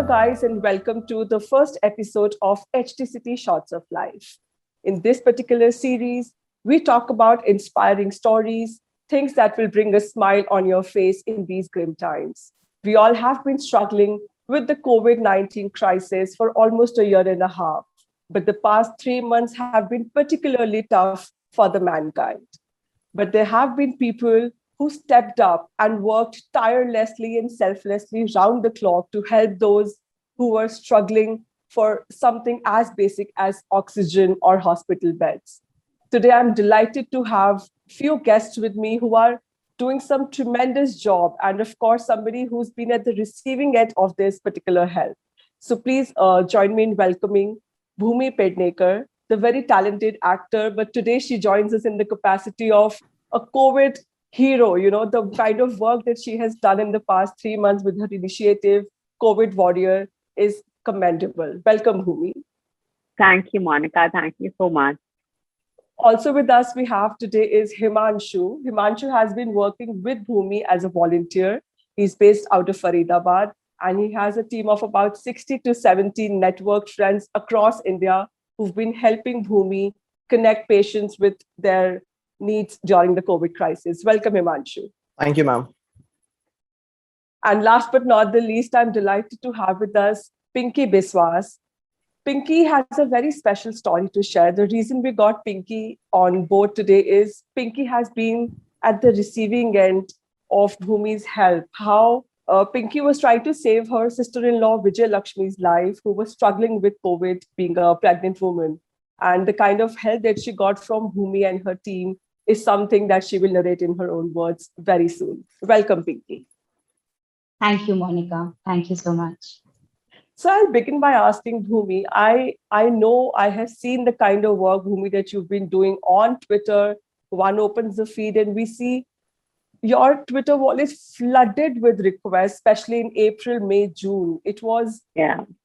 guys, and welcome to the first episode of HTCT Shots of Life. In this particular series, we talk about inspiring stories, things that will bring a smile on your face in these grim times. We all have been struggling with the COVID-19 crisis for almost a year and a half, but the past 3 months have been particularly tough for the mankind. But there have been people who stepped up and worked tirelessly and selflessly round the clock to help those who were struggling for something as basic as oxygen or hospital beds. Today, I'm delighted to have few guests with me who are doing some tremendous job, and of course, somebody who's been at the receiving end of this particular help. So please join me in welcoming Bhumi Pednekar, the very talented actor, but today she joins us in the capacity of a COVID hero. The kind of work that she has done in the past 3 months with her initiative, COVID Warrior, is commendable. Welcome, Bhumi. Thank you, Monica. Thank you so much. Also with us we have today is Himanshu. Himanshu has been working with Bhumi as a volunteer. He's based out of Faridabad, and he has a team of about 60 to 70 networked friends across India who've been helping Bhumi connect patients with their needs during the COVID crisis. Welcome, Himanshu. Thank you, ma'am. And last but not the least, I'm delighted to have with us Pinky Biswas. Pinky has a very special story to share. The reason we got Pinky on board today is Pinky has been at the receiving end of Bhumi's help. How Pinky was trying to save her sister-in-law Vijay Lakshmi's life, who was struggling with COVID, being a pregnant woman. And the kind of help that she got from Bhumi and her team is something that she will narrate in her own words very soon. Welcome, Pinky. Thank you, Monica. Thank you so much. So I'll begin by asking Bhumi, I know I have seen the kind of work, Bhumi, that you've been doing on Twitter. One opens the feed and we see your Twitter wall is flooded with requests, especially in April, May, June. It was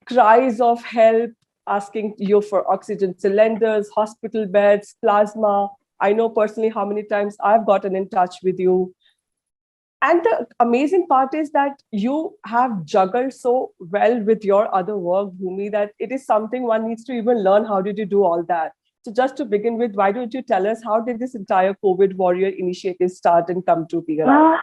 cries of help, asking you for oxygen cylinders, hospital beds, plasma. I know personally how many times I've gotten in touch with you. And the amazing part is that you have juggled so well with your other work, Bhumi, that it is something one needs to even learn. How did you do all that? So just to begin with, why don't you tell us, how did this entire COVID Warrior initiative start and come to be around?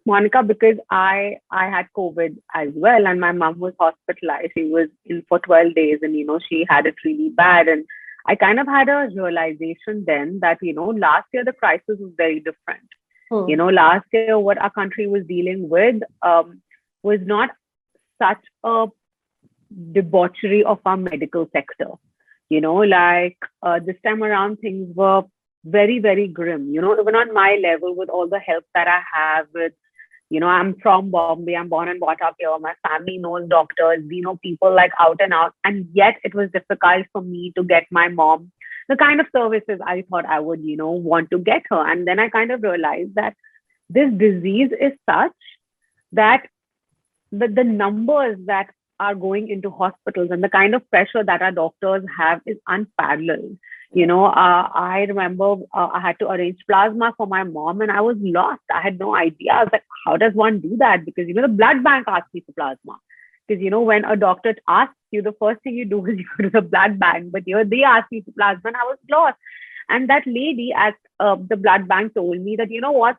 Monica, because I had COVID as well, and my mom was hospitalized. She was in for 12 days and, she had it really bad. And I kind of had a realization then that, last year the crisis was very different. Last year, what our country was dealing with was not such a debauchery of our medical sector. This time around, things were very, very grim. Even on my level, with all the help that I have with, I'm from Bombay, I'm born and brought up here. My family knows doctors, we know people like out and out. And yet it was difficult for me to get my mom the kind of services I thought I would, want to get her. And then I kind of realized that this disease is such that the numbers that are going into hospitals and the kind of pressure that our doctors have is unparalleled. I remember I had to arrange plasma for my mom and I was lost. I had no idea. I was like, how does one do that? Because, the blood bank asked me for plasma. Because, when a doctor asks you, the first thing you do is you go to the blood bank. But here they asked me for plasma and I was lost. And that lady at the blood bank told me that,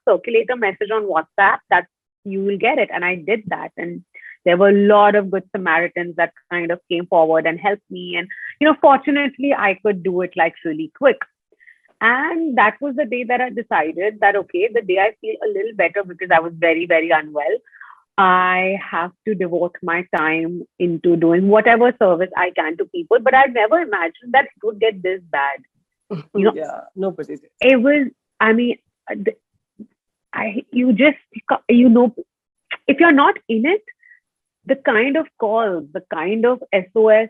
circulate a message on WhatsApp that you will get it. And I did that. And there were a lot of good Samaritans that kind of came forward and helped me. And, fortunately, I could do it really quick. And that was the day that I decided that, okay, the day I feel a little better because I was very, very unwell, I have to devote my time into doing whatever service I can to people. But I never imagined that it would get this bad. Yeah, nobody did. It was, if you're not in it, the kind of calls, the kind of SOS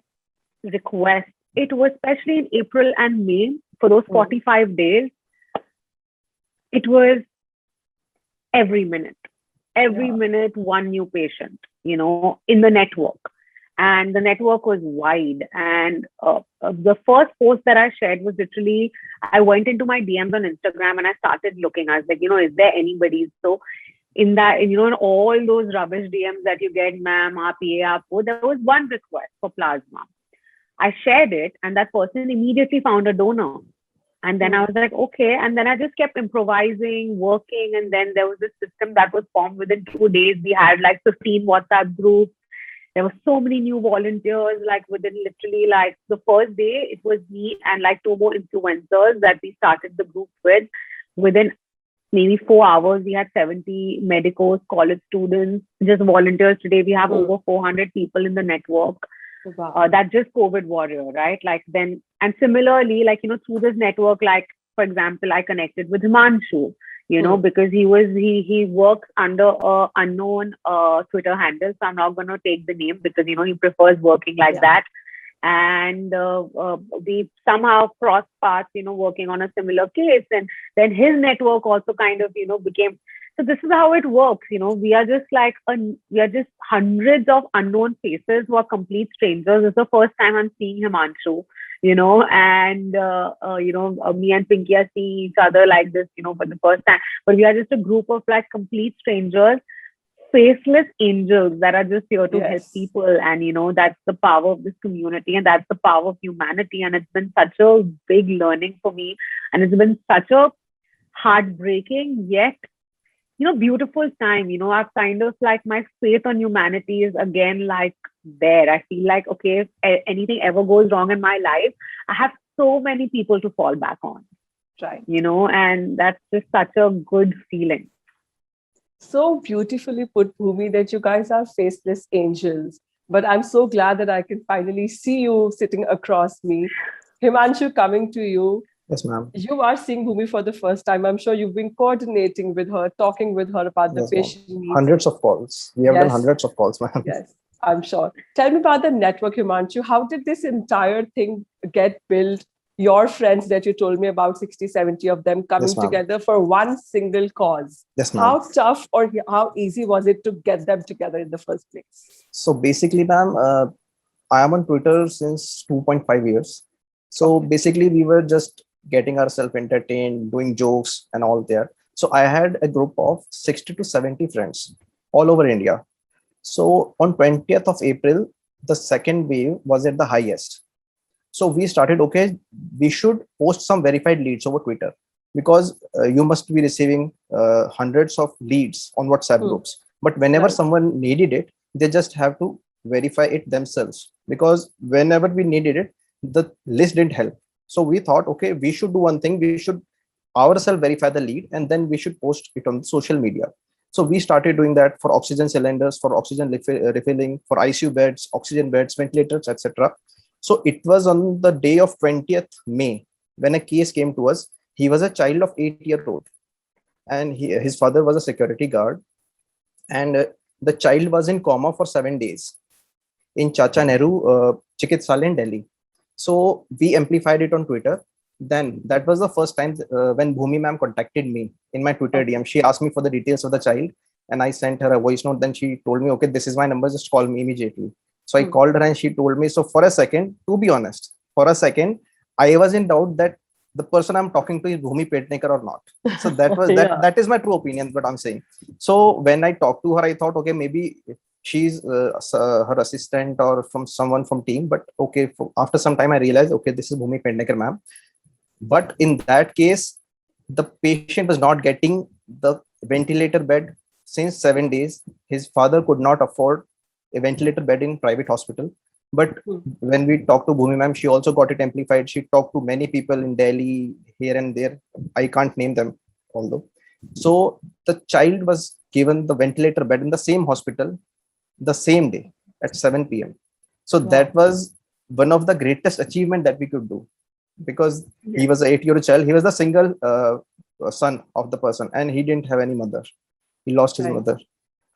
requests, it was especially in April and May for those 45 days, it was every minute, one new patient, in the network. And the network was wide. And the first post that I shared was literally, I went into my DMs on Instagram and I started looking. I was like, is there anybody? So in that, in all those rubbish DMs that you get, ma'am, aap ye, aap wo, there was one request for plasma. I shared it, and that person immediately found a donor. And then I was like, okay. And then I just kept improvising, working. And then there was this system that was formed within 2 days. We had like 15 WhatsApp groups. There were so many new volunteers, like within literally like the first day, it was me and like 2 more influencers that we started the group with. Within maybe 4 hours, we had 70 medicos, college students, just volunteers. Today, we have over 400 people in the network. Wow. That's just COVID warrior, right? Like then, and similarly, like, through this network, like, for example, I connected with Himanshu, because he works under a unknown Twitter handle. So I'm not going to take the name because, he prefers working like that. And we somehow crossed paths, working on a similar case. And then his network also kind of, became. So this is how it works. We are just like, we are just hundreds of unknown faces who are complete strangers. It's the first time I'm seeing Himanshu, and, me and Pinky are seeing each other like this, for the first time. But we are just a group of like complete strangers, faceless angels that are just here to help people. And, that's the power of this community, and that's the power of humanity. And it's been such a big learning for me. And it's been such a heartbreaking yet beautiful time. I've kind of like, my faith on humanity is again like there. I feel like, okay, if anything ever goes wrong in my life, I have so many people to fall back on. Right. And that's just such a good feeling. So beautifully put, Bhumi, that you guys are faceless angels. But I'm so glad that I can finally see you sitting across me. Himanshu, coming to you. Yes, ma'am. You are seeing Bhumi for the first time. I'm sure you've been coordinating with her, talking with her about the patient needs. Hundreds of calls. We have done hundreds of calls, ma'am. Yes, I'm sure. Tell me about the network, Himanshu. How did this entire thing get built? Your friends that you told me about, 60, 70 of them coming together for one single cause. Yes, ma'am. How tough or how easy was it to get them together in the first place? So basically, ma'am, I am on Twitter since 2.5 years. So basically, we were just getting ourselves entertained, doing jokes and all there. So I had a group of 60 to 70 friends all over India. So on 20th of April, the second wave was at the highest. So we started, okay, we should post some verified leads over Twitter, because you must be receiving hundreds of leads on WhatsApp groups. But whenever someone needed it, they just have to verify it themselves, because whenever we needed it, the list didn't help. So we thought, okay, we should do one thing. We should ourselves verify the lead, and then we should post it on social media. So we started doing that for oxygen cylinders, for oxygen refilling, for ICU beds, oxygen beds, ventilators, etc. So it was on the day of 20th May when a case came to us. He was a child of 8-year-old, and his father was a security guard, and the child was in coma for 7 days in Chacha Nehru Chikitsalaya in Delhi. So we amplified it on Twitter. Then that was the first time when Bhumi ma'am contacted me in my Twitter DM. She asked me for the details of the child, and I sent her a voice note. Then she told me, okay, this is my number, just call me immediately. So I called her, and she told me. So for a second, to be honest, I was in doubt that the person I'm talking to is Bhumi Pednekar or not. So that was that is my true opinion, what I'm saying. So when I talked to her, I thought, okay, maybe she's her assistant or from someone from team. But okay, after some time, I realized, okay, this is Bhumi Pednekar ma'am. But in that case, the patient was not getting the ventilator bed since 7 days. His father could not afford a ventilator bed in private hospital. But when we talked to Bhumi ma'am, she also got it amplified. She talked to many people in Delhi, here and there. I can't name them, although. So the child was given the ventilator bed in the same hospital the same day at 7 p.m. So that was one of the greatest achievement that we could do, because he was an 8-year-old child. He was the single son of the person, and he didn't have any mother. He lost his mother.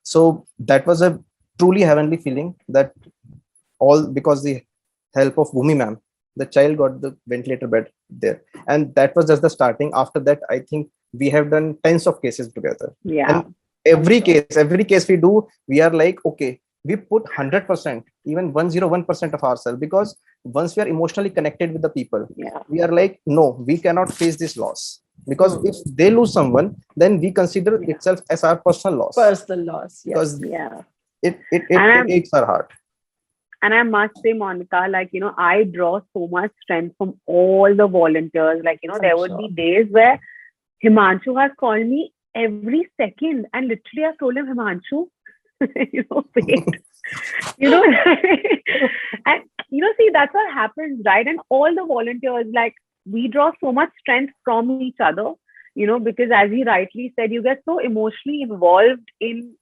So that was a truly heavenly feeling, that all because the help of Bhumi ma'am, the child got the ventilator bed there. And that was just the starting. After that, I think we have done tens of cases together. And every case we do, we are like, okay, we put 100%, even 101% of ourselves, because once we are emotionally connected with the people, we are like, no, we cannot face this loss. because if they lose someone, then we consider Yeah. itself as our personal loss, Personal loss, because yes. Yeah. it And aches our heart. I must say, Monica, like, I draw so much strength from all the volunteers. Like, I'm there would be sure. days where Himanshu has called me every second, and literally I've told him, Himanshu, wait, you know, and, see, that's what happens, right? And all the volunteers, like, we draw so much strength from each other, because as he rightly said, you get so emotionally involved in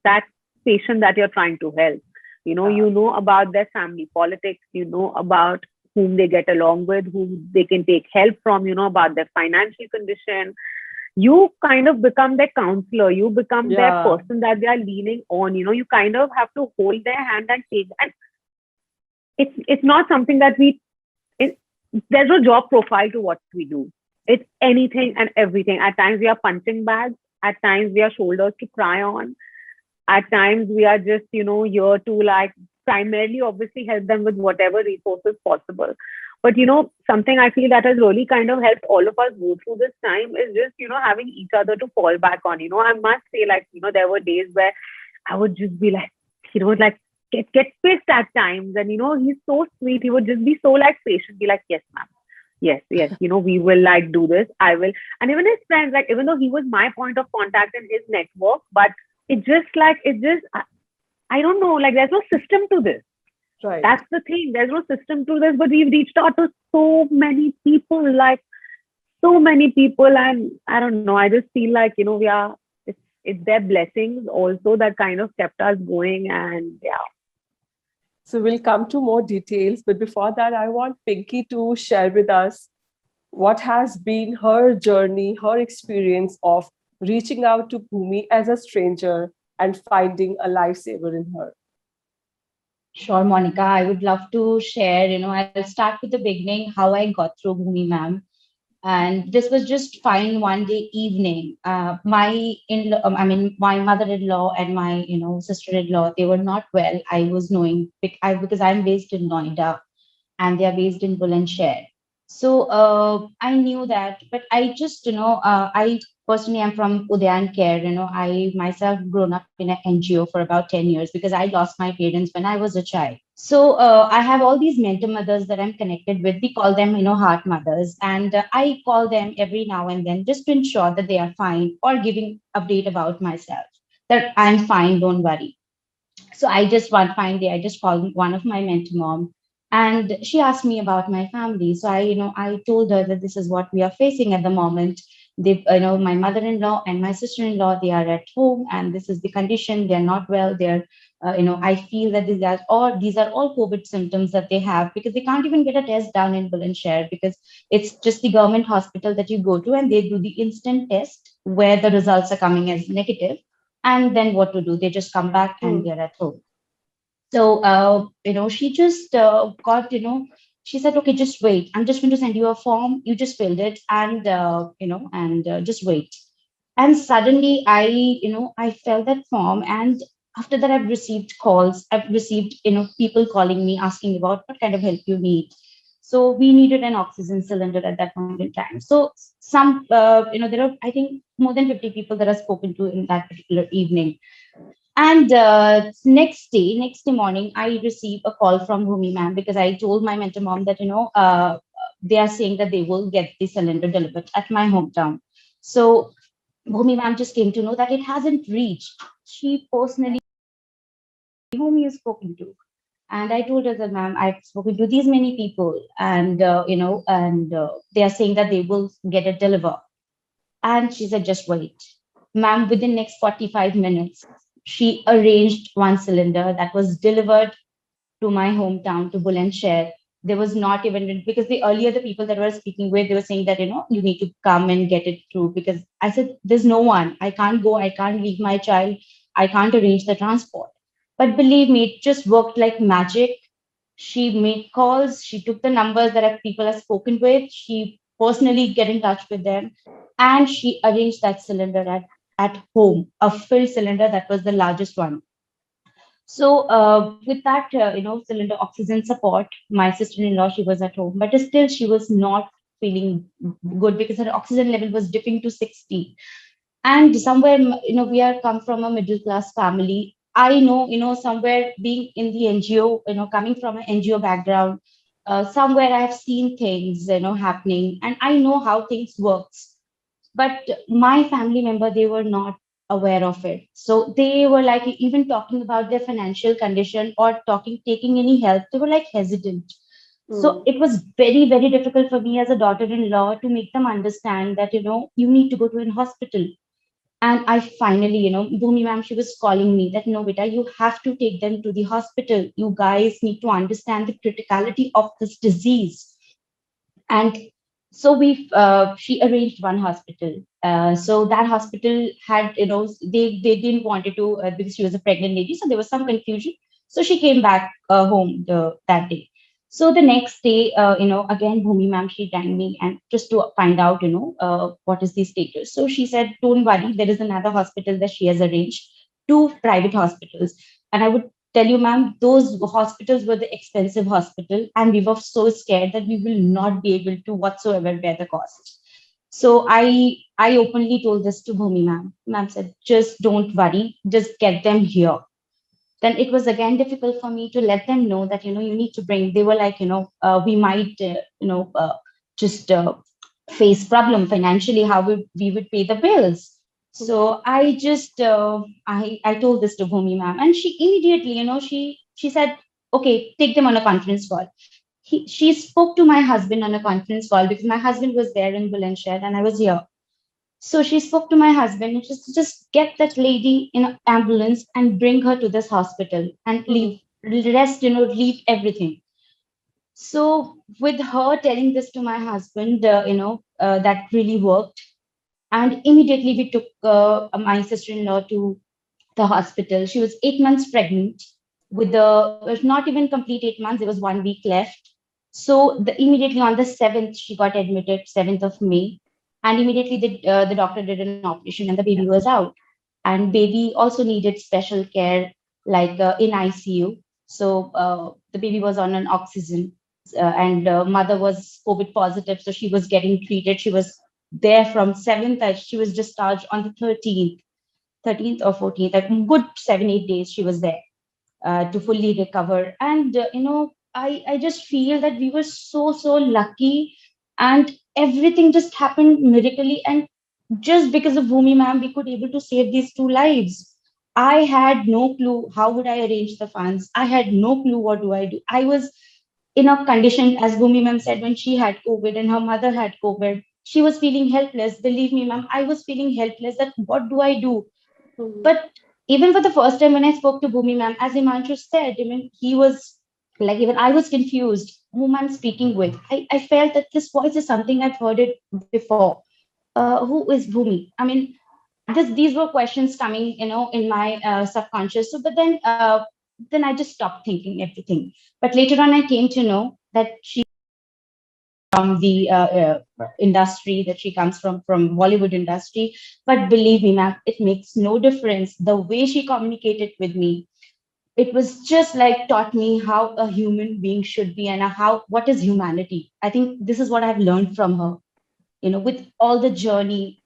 that patient that you're trying to help. Yeah. You know about their family politics, you know about whom they get along with, who they can take help from, about their financial condition. You kind of become their counselor, you become their Yeah. person that they are leaning on. You kind of have to hold their hand and take. And it's not something that it, there's no job profile to what we do. It's anything and everything. At times we are punching bags, at times we are shoulders to cry on, at times we are just here to, like, primarily obviously help them with whatever resources possible. But something I feel that has really kind of helped all of us go through this time is just having each other to fall back on. I must say, like, there were days where I would just be like, like, get pissed at times, and he's so sweet. He would just be so, like, patient, be like, yes ma'am, yes, we will, like, do this, I will. And even his friends, like, even though he was my point of contact in his network, but I don't know, like, there's no system to this. Right. That's the thing. There's no system to this, but we've reached out to so many people, like, so many people. And I don't know, I just feel like, it's their blessings also that kind of kept us going. And yeah. So we'll come to more details. But before that, I want Pinky to share with us what has been her journey, her experience of reaching out to Bhumi as a stranger and finding a lifesaver in her. Sure, Monica. I would love to share. I'll start with the beginning, how I got through Bhumi ma'am. And this was just fine one day evening. My mother-in-law and my, sister-in-law, they were not well. I was knowing because I'm based in Noida and they are based in Bulandshahr. So I knew that, but I just, I personally am from Udayan Care. I myself grown up in an NGO for about 10 years because I lost my parents when I was a child. So I have all these mentor mothers that I'm connected with. We call them, heart mothers, and I call them every now and then just to ensure that they are fine or giving update about myself that I'm fine, don't worry. So I just one fine day, I just called one of my mentor mom, and she asked me about my family. So I told her that this is what we are facing at the moment. They, my mother-in-law and my sister-in-law, they are at home, and this is the condition. They're not well. They're, I feel that these are all COVID symptoms that they have because they can't even get a test done in Bulandshahr because it's just the government hospital that you go to, and they do the instant test where the results are coming as negative, and then what to do, they just come back and Hmm. they're at home. So she just got, she said, okay, just wait, I'm just going to send you a form, you just filled it, and just wait. And suddenly I felt that form, and after that I've received people calling me asking about what kind of help you need. So we needed an oxygen cylinder at that point in time. So there are, I think, more than 50 people that I've spoken to in that particular evening. And next day morning, I received a call from Bhumi ma'am because I told my mentor mom that, they are saying that they will get the cylinder delivered at my hometown. So Bhumi ma'am just came to know that it hasn't reached. She personally, whom you spoken to. And I told her that, ma'am, I've spoken to these many people, and they are saying that they will get it delivered. And she said, just wait. Ma'am, within next 45 minutes, she arranged one cylinder that was delivered to my hometown, to Bulandshahr. There was not even, because the earlier the people that were speaking with, they were saying that, you need to come and get it through. Because I said, there's no one. I can't go. I can't leave my child. I can't arrange the transport. But believe me, it just worked like magic. She made calls. She took the numbers that people have spoken with. She personally get in touch with them, and she arranged that cylinder at home, a filled cylinder that was the largest one. So with that, cylinder oxygen support, my sister-in-law, she was at home, but still she was not feeling good because her oxygen level was dipping to 60. And somewhere, we are come from a middle class family. I know, somewhere being in the NGO, coming from an NGO background, somewhere I've seen things, happening, and I know how things works. But my family member, they were not aware of it. So they were like, even talking about their financial condition or taking any help, they were like hesitant. So Hmm. it was very, very difficult for me as a daughter-in-law to make them understand that, you need to go to an hospital. And I finally, Bhumi ma'am, she was calling me that, no, beta, you have to take them to the hospital. You guys need to understand the criticality of this disease. And so she arranged one hospital. So that hospital had, they didn't want it to, because she was a pregnant lady. So there was some confusion. So she came back home that day. So the next day, again, Bhumi ma'am, she rang me and just to find out, what is the status. So she said, don't worry, there is another hospital that she has arranged, two private hospitals. And I would tell you, ma'am, those hospitals were the expensive hospital, and we were so scared that we will not be able to whatsoever bear the cost. So I openly told this to Bhumi ma'am. Ma'am said, just don't worry, just get them here. Then it was again difficult for me to let them know that you need to bring. They were like, we might just face problem financially. How we would pay the bills? So I just I told this to Bhumi ma'am, and she immediately, she said, okay, take them on a conference call. She spoke to my husband on a conference call because my husband was there in Bulandshahr and I was here. So she spoke to my husband and just get that lady in an ambulance and bring her to this hospital and Hmm. leave everything. So with her telling this to my husband, that really worked. And immediately we took my sister-in-law to the hospital. She was 8 months pregnant with not even complete 8 months. There was 1 week left. So immediately on the 7th, she got admitted, 7th of May. And immediately the doctor did an operation and the baby was out. And baby also needed special care, like in ICU. So the baby was on an oxygen, and mother was COVID positive. So she was getting treated. She was there from 7th. She was discharged on the 13th or 14th, like good 7, 8 days she was there to fully recover. And I just feel that we were so lucky, and everything just happened miraculously. And just because of Bhumi ma'am, we could able to save these two lives. I had no clue how would I arrange the funds. I had no clue what do I do. I was in a condition, as Bhumi ma'am said, when she had COVID and her mother had COVID, she was feeling helpless. Believe me, ma'am, I was feeling helpless that what do I do? Hmm. But even for the first time when I spoke to Bhumi ma'am, as Imanshu said, I mean, he was like, even I was confused whom I'm speaking with. I felt that this voice is something I've heard it before. Who is Bhumi? I mean, these were questions coming, in my subconscious. So, but then I just stopped thinking everything. But later on, I came to know that she from the industry, that she comes from Bollywood industry. But believe me, ma'am, it makes no difference. The way she communicated with me, it was just like taught me how a human being should be and how what is humanity. I think this is what I've learned from her. With all the journey,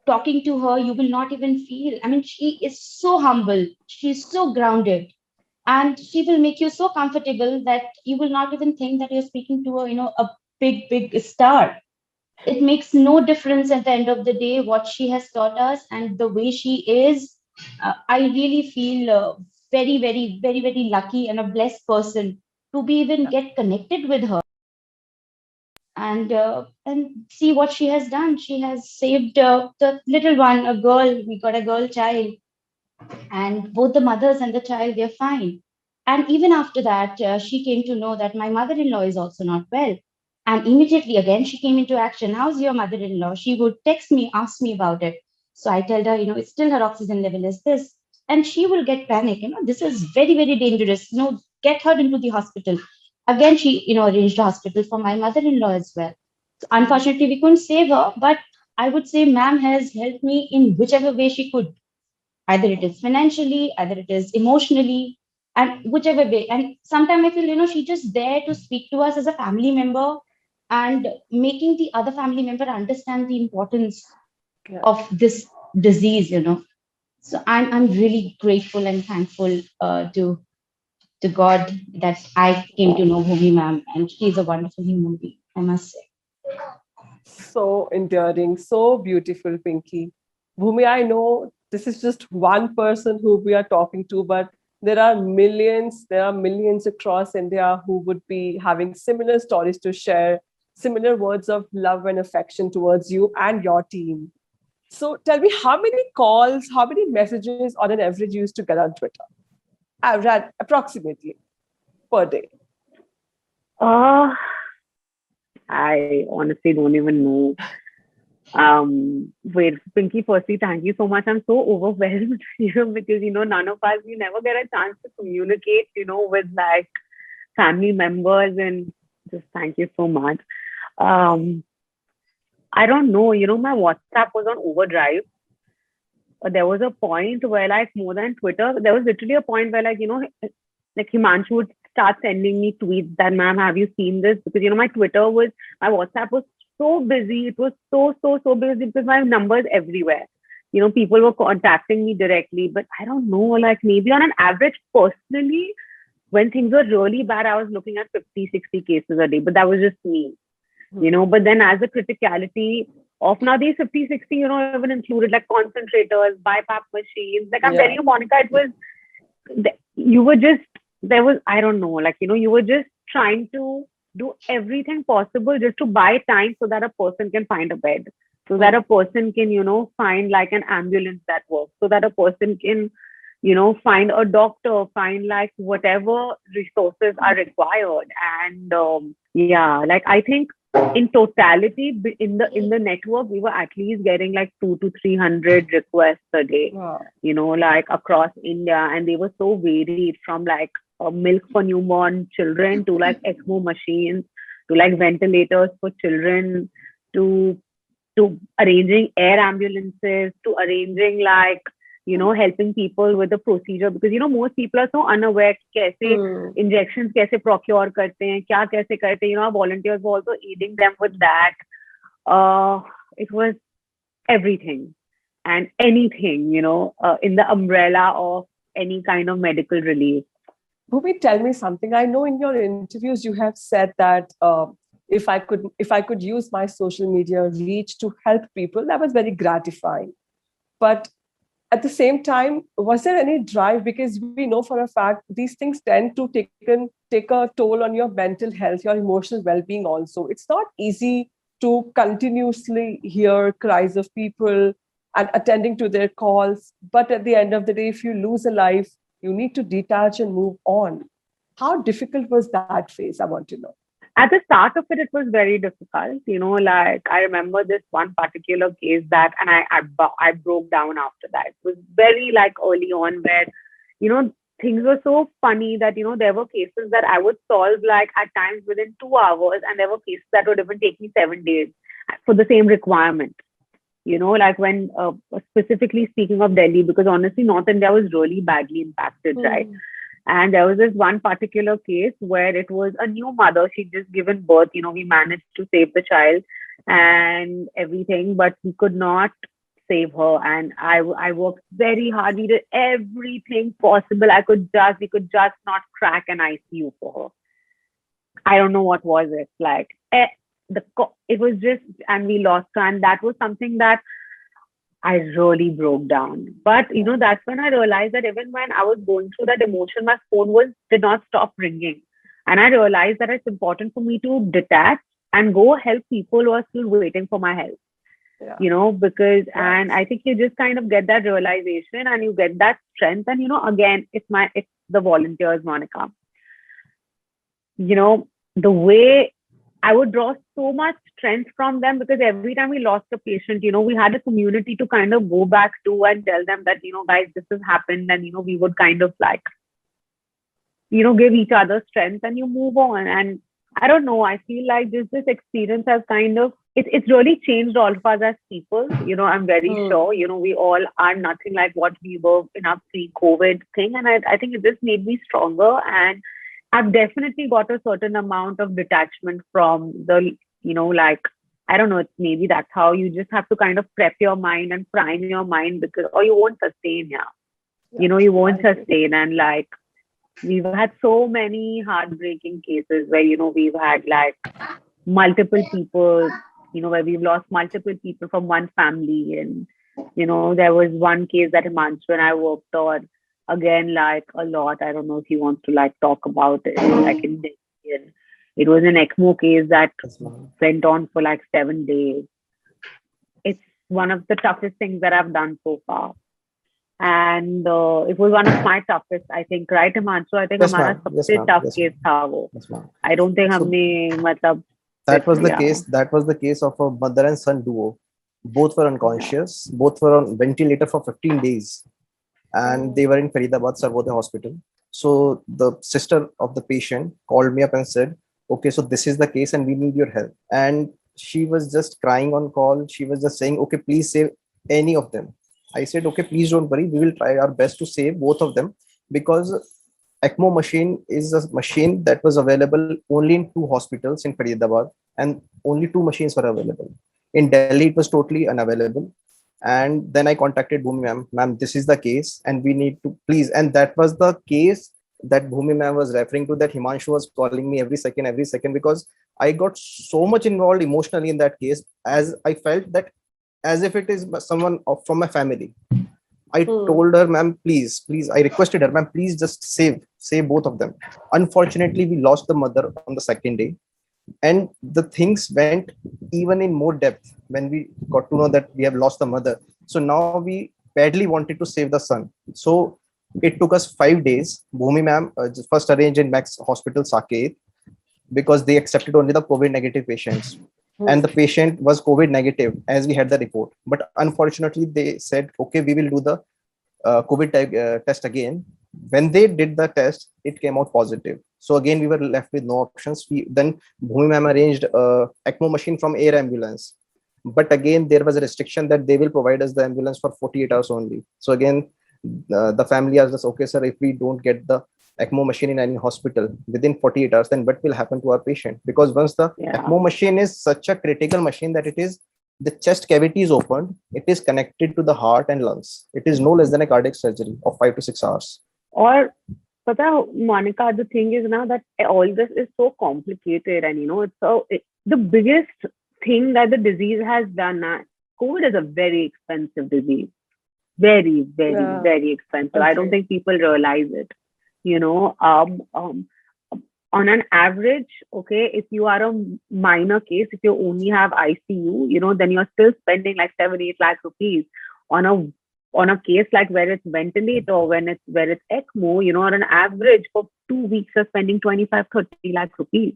talking to her, you will not even feel. I mean, she is so humble. She's so grounded. And she will make you so comfortable that you will not even think that you're speaking to a big star. It makes no difference at the end of the day what she has taught us and the way she is. I really feel very lucky and a blessed person to be even get connected with her and see what she has done. She has saved the little one, a girl. We got a girl child, and both the mothers and the child, they're fine. And even after that, she came to know that my mother-in-law is also not well. And immediately again, she came into action. How's your mother-in-law? She would text me, ask me about it. So I tell her, it's still her oxygen level is this. And she will get panic. This is very dangerous. Get her into the hospital. Again, she, arranged a hospital for my mother-in-law as well. So unfortunately, we couldn't save her, but I would say ma'am has helped me in whichever way she could. Either it is financially, either it is emotionally, and whichever way. And sometimes I feel, she's just there to speak to us as a family member. and making the other family member understand the importance Yeah. of this disease, So I'm really grateful and thankful to God that I came to know Bhumi ma'am, and she's a wonderful human being, I must say. So endearing, so beautiful, Pinky. Bhumi, I know this is just one person who we are talking to, but there are millions across India who would be having similar stories to share, similar words of love and affection towards you and your team. So tell me, how many calls, how many messages on an average you used to get on Twitter? Approximately per day. Uh, I honestly don't even know. Wait, Pinky, firstly, thank you so much. I'm so overwhelmed, because, none of us, we never get a chance to communicate, with like family members, and just thank you so much. Um, I don't know, my WhatsApp was on overdrive. There was a point where like more than Twitter, there was literally a point where like, like Himanshu would start sending me tweets that, ma'am, have you seen this? Because, my WhatsApp was so busy. It was so busy because my numbers everywhere. People were contacting me directly, but I don't know, like maybe on an average personally, when things were really bad, I was looking at 50, 60 cases a day, but that was just me, but then as the criticality of now these 50, 60, even included like concentrators, BiPAP machines, like I'm telling you, Monica, it was, you were just, there was, I don't know, like, you were just trying to do everything possible just to buy time so that a person can find a bed, so that a person can, find like an ambulance that works, so that a person can, find a doctor, find like whatever resources are required. And yeah, like I think in totality in the network, we were at least getting like 200 to 300 requests a day, Wow. like across India. And they were so varied, from like milk for newborn children to like ECMO machines to like ventilators for children to arranging air ambulances to arranging like helping people with the procedure, because most people are so unaware कि कैसे injections कैसे procure करते हैं, क्या कैसे करते हैं. Our volunteers were also aiding them with that. It was everything and anything, in the umbrella of any kind of medical relief. Bhumi, tell me something. I know in your interviews you have said that if I could use my social media reach to help people, that was very gratifying. But at the same time, was there any drive? Because we know for a fact these things tend to take a toll on your mental health, your emotional well-being also. It's not easy to continuously hear cries of people and attending to their calls. But at the end of the day, if you lose a life, you need to detach and move on. How difficult was that phase? I want to know. At the start of it was very difficult. Like I remember this one particular case that, and I broke down after that. It was very like early on where, things were so funny that, there were cases that I would solve like at times within 2 hours, and there were cases that would even take me 7 days for the same requirement. Like when specifically speaking of Delhi, because honestly, North India was really badly impacted, right? And there was this one particular case where it was a new mother. She'd just given birth. We managed to save the child and everything, but we could not save her. And I worked very hard. We did everything possible. We could just not crack an ICU for her. I don't know what was it like. It was just, and we lost her. And that was something that I really broke down. But, that's when I realized that even when I was going through that emotion, my phone did not stop ringing. And I realized that it's important for me to detach and go help people who are still waiting for my help. Because, and I think you just kind of get that realization and you get that strength. And, again, it's the volunteers, Monica. The way I would draw so much strength from them, because every time we lost a patient, we had a community to kind of go back to and tell them that, guys, this has happened. And, we would kind of like, give each other strength and you move on. And I don't know, I feel like this experience has kind of, it's really changed all of us as people. I'm very sure, we all are nothing like what we were in our pre-COVID thing. And I think it just made me stronger. And I've definitely got a certain amount of detachment from the, like, I don't know, maybe that's how you just have to kind of prep your mind and prime your mind, because, or you won't sustain, you won't sustain. And like, we've had so many heartbreaking cases where, we've had like multiple people, where we've lost multiple people from one family. And, there was one case that Himanshu and I worked on, again, like a lot. I don't know if he wants to like talk about it, like in Delhi. It was an ECMO case that went on for like 7 days. It's one of the toughest things that I've done so far. And it was one of my toughest, I think, right, Himanshu? I think हमारा सबसे tough case था वो. I don't think हमने मतलब. That was the case. That was the case of a mother and son duo. Both were unconscious. Both were on ventilator for 15 days, and they were in Faridabad Sarvodaya Hospital. So the sister of the patient called me up and said, "Okay, so this is the case, and we need your help." And she was just crying on call. She was just saying, "Okay, please save any of them." I said, "Okay, please don't worry. We will try our best to save both of them, because ECMO machine is a machine that was available only in 2 hospitals in Faridabad, and only 2 machines were available. In Delhi, it was totally unavailable." And then I contacted Bhumi ma'am, this is the case, and we need to please. And that was the case that Bhumi ma'am was referring to, that Himanshu was calling me every second, because I got so much involved emotionally in that case, as I felt that as if it is someone from my family. I told her, "Ma'am, please, I requested her, "Ma'am, please just save both of them." Unfortunately, we lost the mother on the second day. And the things went even in more depth when we got to know that we have lost the mother. So now we badly wanted to save the son. So it took us 5 days. Bhumi ma'am first arranged in Max Hospital, Saket, because they accepted only the COVID negative patients. And the patient was COVID negative as we had the report. But unfortunately, they said, "Okay, we will do the COVID test again." When they did the test, it came out positive. So again, we were left with no options. Then Bhumi ma'am arranged a ECMO machine from air ambulance. But again, there was a restriction that they will provide us the ambulance for 48 hours only. So again, the family asked us, "Okay, sir, if we don't get the ECMO machine in any hospital within 48 hours, then what will happen to our patient?" Because once the ECMO machine is such a critical machine that it is, the chest cavity is opened, it is connected to the heart and lungs. It is no less than a cardiac surgery of 5 to 6 hours. Or, Monica, the thing is now that all this is so complicated, and the biggest thing that the disease has done. COVID is a very expensive disease, very, very, very expensive. Okay. I don't think people realize it. On an average, okay, if you are a minor case, if you only have ICU, then you're still spending like 7-8 lakh rupees on a case like where it's ventilator, where it's ECMO, on an average for 2 weeks you're spending 25-30 lakh rupees.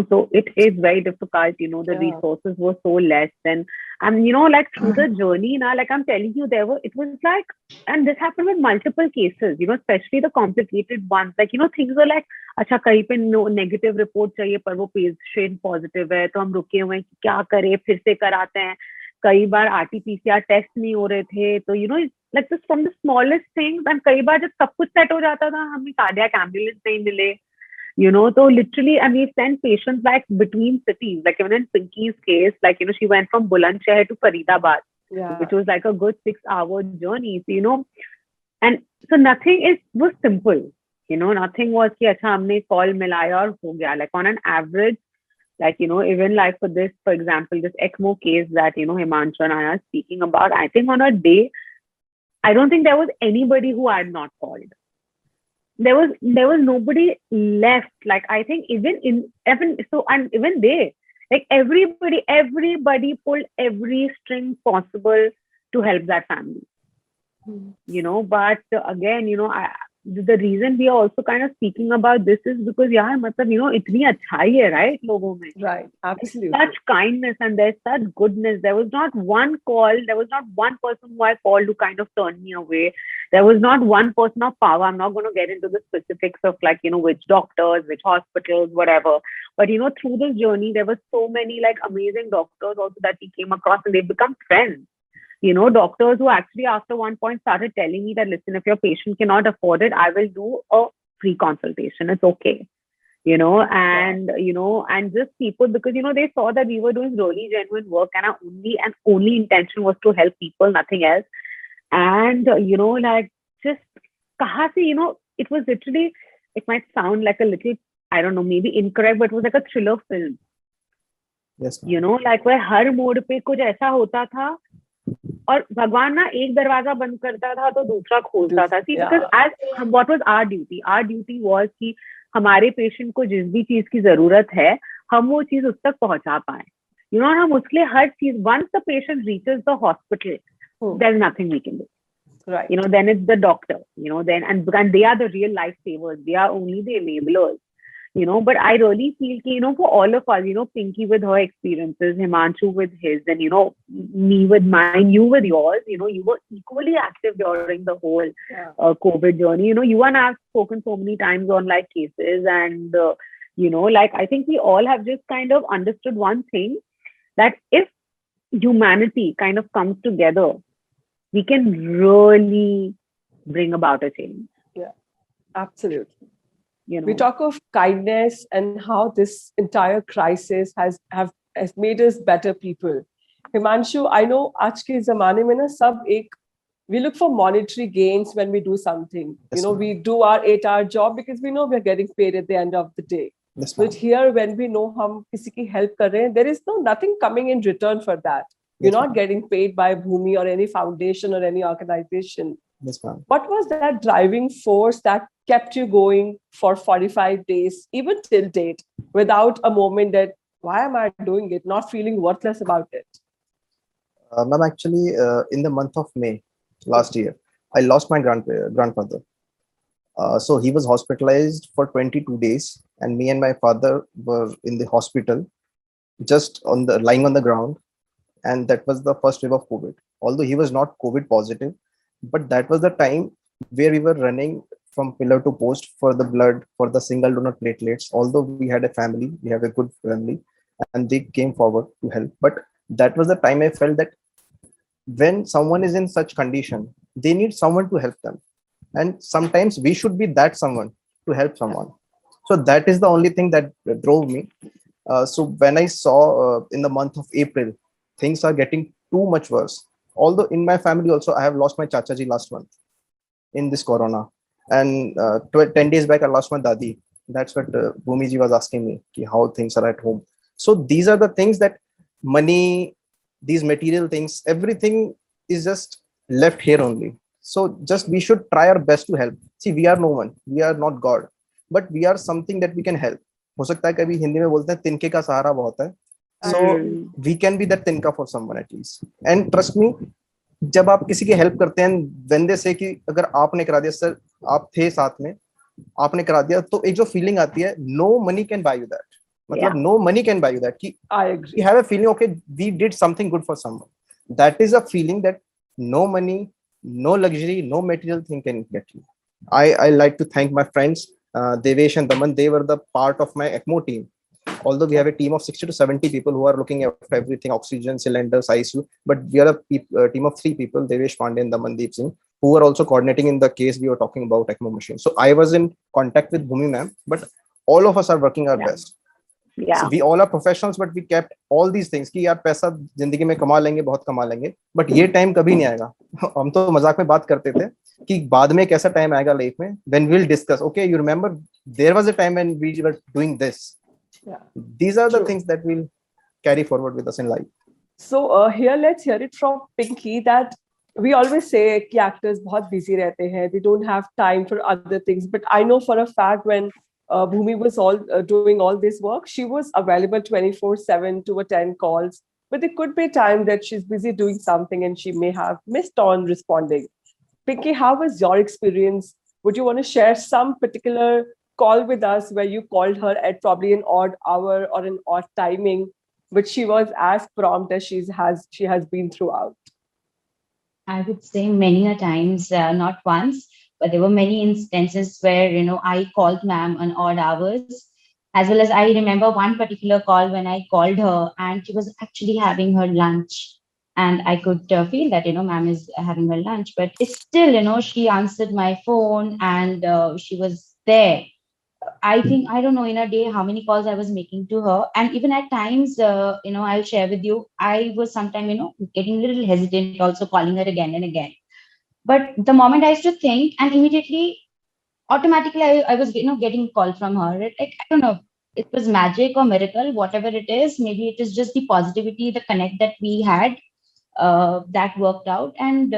So it is very difficult. The resources were so less. And like through the journey now, like I'm telling you, it was like, and this happened with multiple cases, especially the complicated ones. Like, things were like, अच्छा कहीं पे negative report चाहिए पर वो patient positive है, तो हम रुके हुए हैं कि क्या करें, फिर से कराते हैं. कई बार RT-PCR टेस्ट नहीं हो रहे थे, तो like this from the smallest things. And कई बार जब सब कुछ सेट हो जाता था, हमें cardiac ambulance नहीं मिले. So literally, and we sent patients like between cities, like even in Pinky's case, like, she went from Bulandshahr to Faridabad, which was like a good 6-hour journey. So, and so nothing was simple, nothing was ki acha humne call milaya aur ho gaya. Like on an average, like, even like for this, for example, this ECMO case that, Himanshu and I are speaking about, I think on a day, I don't think there was anybody who I had not called. There was nobody left. Like, I think even they, like everybody pulled every string possible to help that family. But again, the reason we are also kind of speaking about this is because, itni achai hai, right, logon mein. Right, absolutely. There's such kindness and there's such goodness. There was not one call, there was not one person who I called who kind of turned me away. There was not one person of power. I'm not going to get into the specifics of like, which doctors, which hospitals, whatever. But, through this journey, there were so many like amazing doctors also that we came across, and they've become friends. Doctors who actually after one point started telling me that, listen, if your patient cannot afford it, I will do a free consultation. It's okay. and just people, because they saw that we were doing really genuine work, and our only intention was to help people, nothing else. And like, just kaha se, it was literally, it might sound like a little, I don't know, maybe incorrect, but it was like a thriller film. Yes, ma'am. Like where हर मोड़ पे कुछ ऐसा होता था, और भगवान ना एक दरवाजा बंद करता था तो दूसरा खोलता था. See, because as what was our duty was कि हमारे पेशेंट को जिस भी चीज की जरूरत है, हम वो चीज उस तक पहुंचा पाए. और हम उसके लिए हर चीज, once the patient reaches the hospital, there's nothing we can do. Right. Then it's the doctor, then, and they are the real lifesavers. They are only the enablers. But I really feel for all of us, Pinky with her experiences, Himanshu with his, and me with mine, you with yours, you were equally active during the whole COVID journey. You and I have spoken so many times on like cases, and like, I think we all have just kind of understood one thing, that if humanity kind of comes together, we can really bring about a change. Yeah, absolutely. We talk of kindness and how this entire crisis has made us better people. Himanshu, I know आज के ज़माने में ना सब एक, we look for monetary gains when we do something. Yes, We do our 8-hour job because we know we're getting paid at the end of the day. Yes, But here, when we know हम किसी की help कर रहे हैं, there is nothing coming in return for that. You're not getting paid by Bhumi or any foundation or any organization. Yes, ma'am. What was that driving force that kept you going for 45 days, even till date, without a moment that, why am I doing it? Not feeling worthless about it? Ma'am, actually, in the month of May last year, I lost my grandfather. So he was hospitalized for 22 days, and me and my father were in the hospital, just lying on the ground. And that was the first wave of COVID. Although he was not COVID positive, but that was the time where we were running from pillar to post for the blood, for the single donor platelets. Although we had a family, we have a good family, and they came forward to help. But that was the time I felt that when someone is in such condition, they need someone to help them. And sometimes we should be that someone to help someone. So that is the only thing that drove me. So when I saw in the month of April, things are getting too much worse. Although in my family also, I have lost my Chachaji last month in this corona. And 10 days back, I lost my Dadi. That's what Bhumiji was asking me, how things are at home. So these are the things that money, these material things, everything is just left here only. So just we should try our best to help. See, we are no one. We are not God. But we are something that we can help. हो सकता है कभी हिंदी में बोलते हैं तिनके का सहारा बहुत है. So we can be that tinka for someone at least. And trust me, जब आप किसी की हेल्प करते हैं, when they say कि अगर आपने करा दिया सर, आप थे साथ में, आपने करा दिया, तो एक जो फीलिंग आती है, no money can buy you that. मतलब no money can buy you that. कि I agree. You have a feeling, okay, we did something good for someone. That is a feeling that no money, no luxury, no material thing can get you. I like to thank my friends, Devesh and Daman. They were the part of my ECMO team. Although we have a team of 60 to 70 people who are looking after everything, oxygen, cylinders, ICU, but we are a team of 3 people, Devesh Pandey and Damandeep Singh, who were also coordinating in the case we were talking about ECMO machine. So I was in contact with Bhumi ma'am, but all of us are working our best. Yeah. So we all are professionals, but we kept all these things कि यार पैसा जिंदगी में कमा लेंगे, बहुत कमा लेंगे, but ये टाइम कभी नहीं आएगा. हम तो मजाक में बात करते थे कि बाद में कैसा टाइम आएगा लाइफ में, when we'll discuss, okay, you remember there was a time when we were doing this. Yeah. These are the things that will carry forward with us in life. So here, let's hear it from Pinky that we always say कि actors बहुत busy रहते हैं, they don't have time for other things. But I know for a fact when Bhumi was doing all this work, she was available 24/7 to attend calls. But there could be a time that she's busy doing something and she may have missed on responding. Pinky, how was your experience? Would you want to share some particular call with us where you called her at probably an odd hour or an odd timing, but she was as prompt as she has been throughout? I would say many a times, not once, but there were many instances where, I called ma'am on odd hours, as well as I remember one particular call when I called her and she was actually having her lunch. And I could feel that, ma'am is having her lunch, but it's still, she answered my phone and she was there. I think, I don't know, in a day how many calls I was making to her. And even at times, I'll share with you, I was sometimes, getting a little hesitant also calling her again and again. But the moment I used to think, and immediately, automatically, I was, getting a call from her. Like, I don't know, it was magic or miracle, whatever it is. Maybe it is just the positivity, the connect that we had, that worked out. And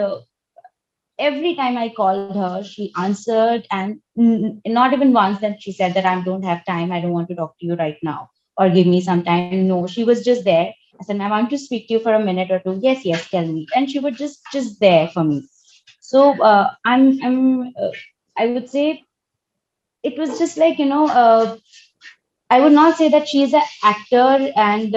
every time I called her, she answered, and not even once that she said that I don't have time, I don't want to talk to you right now, or give me some time. No, she was just there. I said, I want to speak to you for a minute or two. Yes, yes, tell me. And she was just there for me. So I would say it was just like, I would not say that she is an actor, and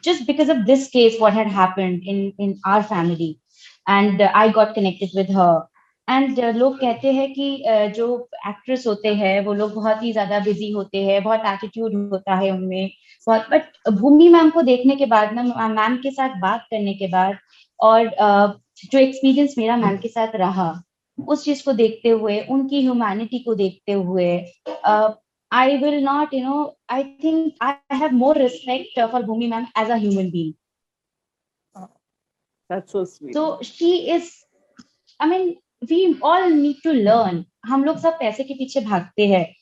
just because of this case, what had happened in our family, and I got connected with her. And लोग कहते हैं कि जो actress होते हैं वो लोग बहुत ही ज्यादा बिजी होते हैं, बहुत एटीट्यूड होता है उनमें, बहुत। बट भूमि मैम को देखने के बाद ना, मैम के साथ बात करने के बाद, और जो एक्सपीरियंस मेरा मैम के साथ रहा, उस चीज को देखते हुए, उनकी ह्यूमैनिटी को देखते हुए, I will not, I think I have more respect for Bhumi ma'am as a human being. That's so sweet. So she is, I mean, we all need to learn. हम लोग सब पैसे के पीछे भागते हैं।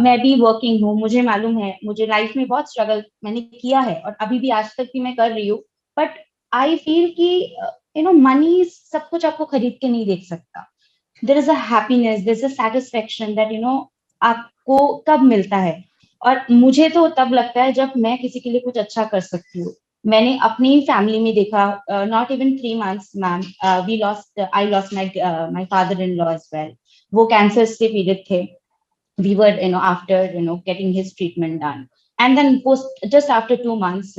मैं भी वर्किंग हूँ, मुझे मालूम है, मुझे लाइफ में बहुत स्ट्रगल मैंने किया है, और अभी भी आज तक भी मैं कर रही हूँ। बट आई फील कि मनी सब कुछ आपको खरीद के नहीं देख सकता। There is a happiness, there is a satisfaction that आपको कब मिलता है। और मुझे तो तब लगता है जब मैं किसी के लिए कुछ अच्छा कर सकती हूँ। मैंने अपनी फैमिली में देखा, not even 3 months ma'am, we lost I lost my father in law as well. वो कैंसर से पीड़ित थे। We were, after getting his treatment done, and then just after 2 months,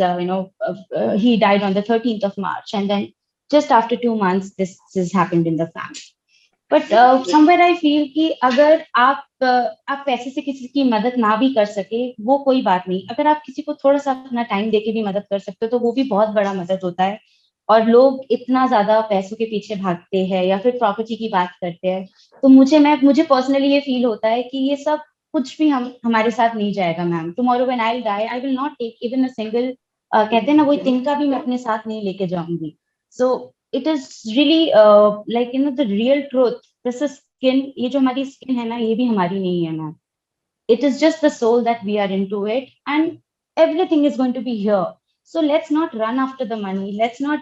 he died on the 13th of March, and then just after 2 months this has happened in the family. But somewhere I feel कि अगर आप पैसे से किसी की मदद ना भी कर सके, वो कोई बात नहीं। अगर आप किसी को थोड़ा सा अपना टाइम देके भी मदद कर सकते हो, तो वो भी बहुत बड़ा मदद होता है। और लोग इतना ज्यादा पैसों के पीछे भागते हैं या फिर प्रॉपर्टी की बात करते हैं, तो मुझे पर्सनली ये फील होता है कि ये सब कुछ भी हमारे साथ नहीं जाएगा ma'am. Tomorrow when I die, I will not take even a single, कहते हैं ना, कोई तिनका भी मैं अपने साथ नहीं लेके जाऊंगी। सो it is really like the real truth. This is skin, ये जो हमारी skin है ना, ये भी हमारी नहीं है ना। It is just the soul that we are into it, and everything is going to be here. So let's not run after the money. Let's not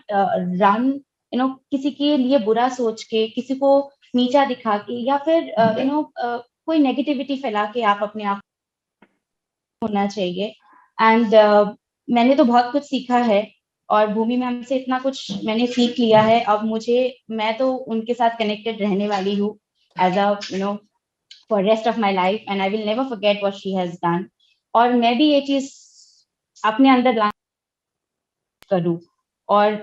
run, किसी के लिए बुरा सोच के, किसी को नीचा दिखा के, या फिर कोई नेगेटिविटी फैला के आप अपने आप होना चाहिए। एंड मैंने तो बहुत कुछ सीखा है, और भूमि मैम से इतना कुछ मैंने सीख लिया है। अब मैं तो उनके साथ कनेक्टेड रहने वाली हूँ as a for rest of my life, and I will never forget what she has done. और मैं भी ये चीज अपने अंदर ला करूँ, और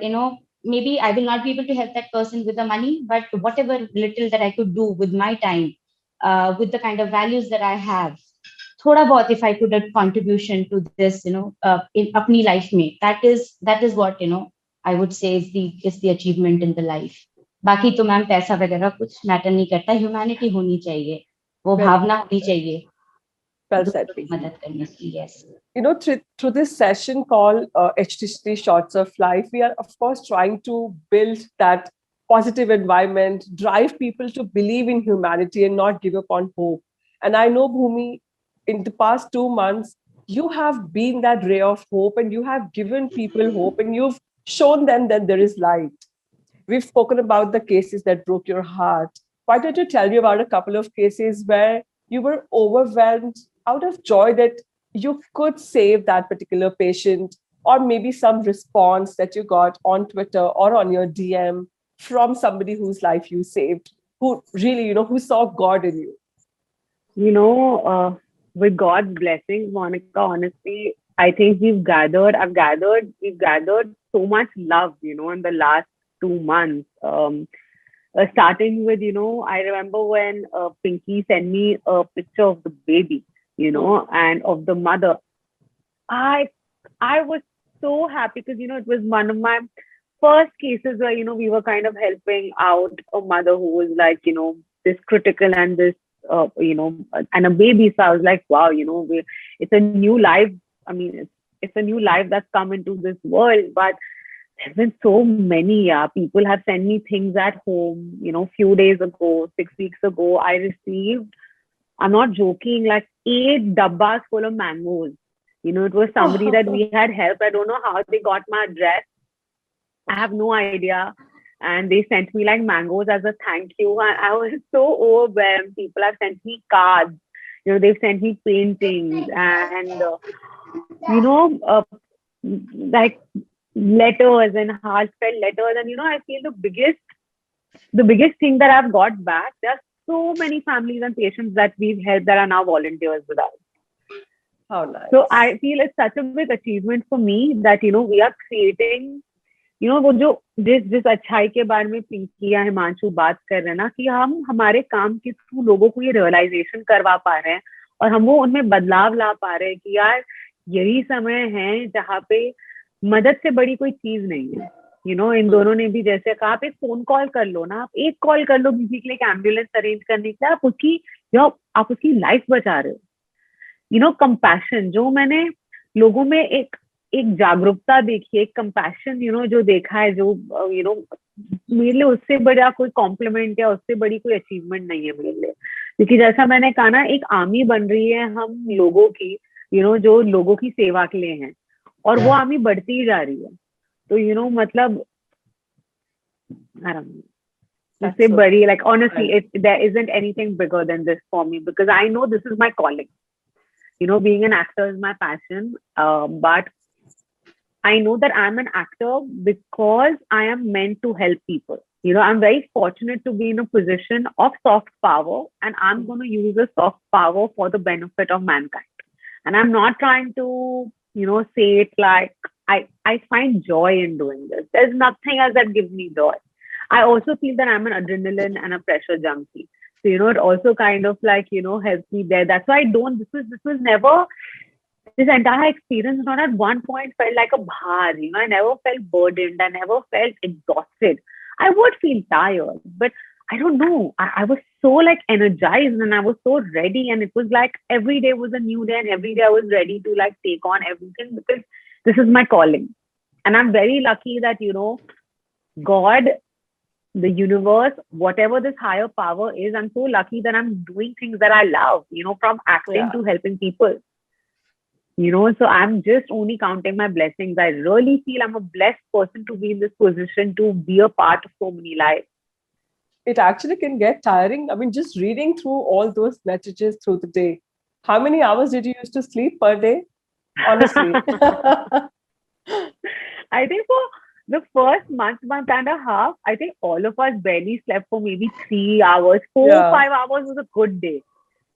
maybe I will not be able to help that person with the money, but whatever little that I could do with my time, with the kind of values that I have, थोड़ा बहुत if I could add contribution to this, in अपनी life में, that is what I would say is the achievement in the life. बाकी तो ma'am पैसा वगैरह कुछ matter नहीं करता, ह्यूमैनिटी होनी चाहिए, वो भावना होनी चाहिए मदद करने की। Yes. Through this session called HTC Shots of Life, we are, of course, trying to build that positive environment, drive people to believe in humanity and not give up on hope. And I know, Bhumi, in the past 2 months, you have been that ray of hope, and you have given people hope, and you've shown them that there is light. We've spoken about the cases that broke your heart. Why don't you tell me about a couple of cases where you were overwhelmed out of joy that you could save that particular patient, or maybe some response that you got on Twitter or on your DM from somebody whose life you saved, who really, who saw God in you? With God's blessings, Monica, honestly, I think we've gathered so much love, in the last 2 months. Starting with, I remember when Pinky sent me a picture of the baby, and of the mother. I was so happy because, it was one of my first cases where, we were kind of helping out a mother who was like, this critical and this and a baby. So I was like, wow, it's a new life. I mean, it's a new life that's come into this world. But there's been so many, yeah. People have sent me things at home. Few days ago, 6 weeks ago, I received, I'm not joking, like 8 dabbas full of mangoes. It was somebody that we had helped. I don't know how they got my address. I have no idea. And they sent me like mangoes as a thank you. I was so overwhelmed. People have sent me cards. They've sent me paintings and, like letters and heartfelt letters. And, I feel the biggest thing that I've got back, there are so many families and patients that we've helped that are now volunteers with us. How nice. So I feel it's such a big achievement for me that, we are creating, वो जो जिस अच्छाई के बारे में पिंकी या हिमांशु बात कर रहे हैं ना, कि हम हमारे काम के थ्रू लोगों को ये रियलाइजेशन करवा पा रहे हैं और हम वो उनमें बदलाव ला पा रहे हैं कि यार यही समय है जहाँ पे मदद से बड़ी कोई चीज नहीं है. इन दोनों ने भी जैसे कहा, आप एक फोन कॉल कर लो ना, आप एक कॉल कर लो किसी के लिए एम्बुलेंस अरेंज करने के लिए, आप उसकी लाइफ बचा रहे हो. कंपैशन, जो मैंने लोगों में एक जागरूकता देखी, एक कंपैशन जो देखा है, जो मेरे लिए उससे बड़ा कोई कॉम्प्लीमेंट या उससे बड़ी कोई अचीवमेंट नहीं है मेरे लिए. क्योंकि जैसा मैंने कहा ना, एक आर्मी बन रही है हम लोगों की, जो लोगों की सेवा के लिए है, और वो आर्मी बढ़ती ही जा रही है. तो मतलब उससे बड़ी, like honestly, there isn't anything bigger than this for me, because I know this is my calling. Being an actor is my passion, but I know that I'm an actor because I am meant to help people. I'm very fortunate to be in a position of soft power, and I'm going to use the soft power for the benefit of mankind. And I'm not trying to, say it like, I find joy in doing this. There's nothing else that gives me joy. I also feel that I'm an adrenaline and a pressure junkie. So, it also kind of like, helps me there. That's why this entire experience not at one point felt like a bhar. I never felt burdened. I never felt exhausted. I would feel tired, but I don't know. I was so like energized and I was so ready. And it was like every day was a new day, and every day I was ready to like take on everything, because this is my calling. And I'm very lucky that, God, the universe, whatever this higher power is, I'm so lucky that I'm doing things that I love, from acting to helping people. So I'm just only counting my blessings. I really feel I'm a blessed person to be in this position, to be a part of so many lives. It actually can get tiring. I mean, just reading through all those messages through the day. How many hours did you used to sleep per day? Honestly. I think for the first month and a half, I think all of us barely slept for maybe 3 hours. 5 hours was a good day.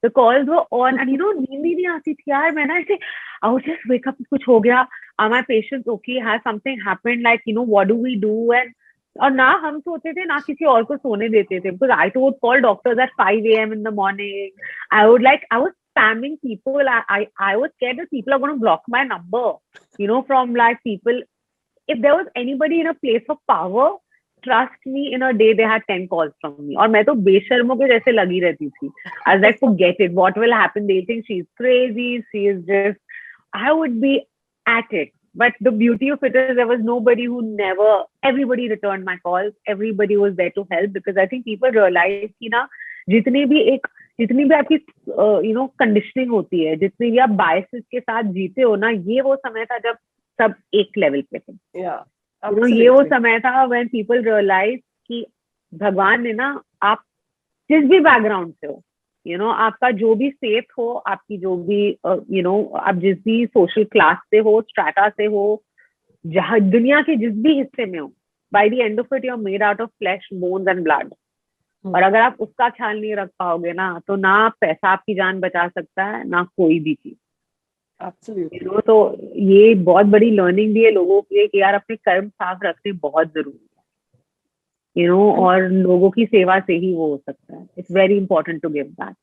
The calls were on, and नींद ही नहीं आती थी यार. मैं ना ऐसे, I would just wake up, कुछ हो गया, are my patients okay, has something happened, like what do we do? And और ना हम सोते थे ना किसी और को सोने देते थे, because I would call doctors at 5 a.m. in the morning. I was spamming people. I was scared that people are going to block my number, from like people. If there was anybody in a place of power, trust me, in a day they had 10 calls from me. और मैं तो बेशर्मों के जैसे लगी रहती थी. I was like, forget it. What will happen? They think she's crazy. She is just. I would be at it. But the beauty of it is there was nobody who never. Everybody returned my calls. Everybody was there to help, because I think people realize कि ना जितनी भी आपकी conditioning होती है, जितनी भी आप बायसेस के साथ जीते हो ना, ये वो समय था जब सब एक लेवल पे थे. ये वो समय था when people realize कि भगवान ने ना, आप जिस भी बैकग्राउंड से हो, आपका जो भी सेफ हो, आपकी जो भी आप जिस भी सोशल क्लास से हो, स्ट्राटा से हो, जहाँ दुनिया के जिस भी हिस्से में हो, by the end of it you're made out of flesh, bones and blood. और अगर आप उसका ख्याल नहीं रख पाओगे ना, तो ना पैसा आपकी जान बचा सकता है, ना कोई भी चीज. Absolutely. तो ये बहुत बड़ी लर्निंग भी है लोगों के लिए कि यार अपने कर्म साफ रखने बहुत जरूरी है. और लोगों की सेवा से ही वो हो सकता है. It's very important to give back.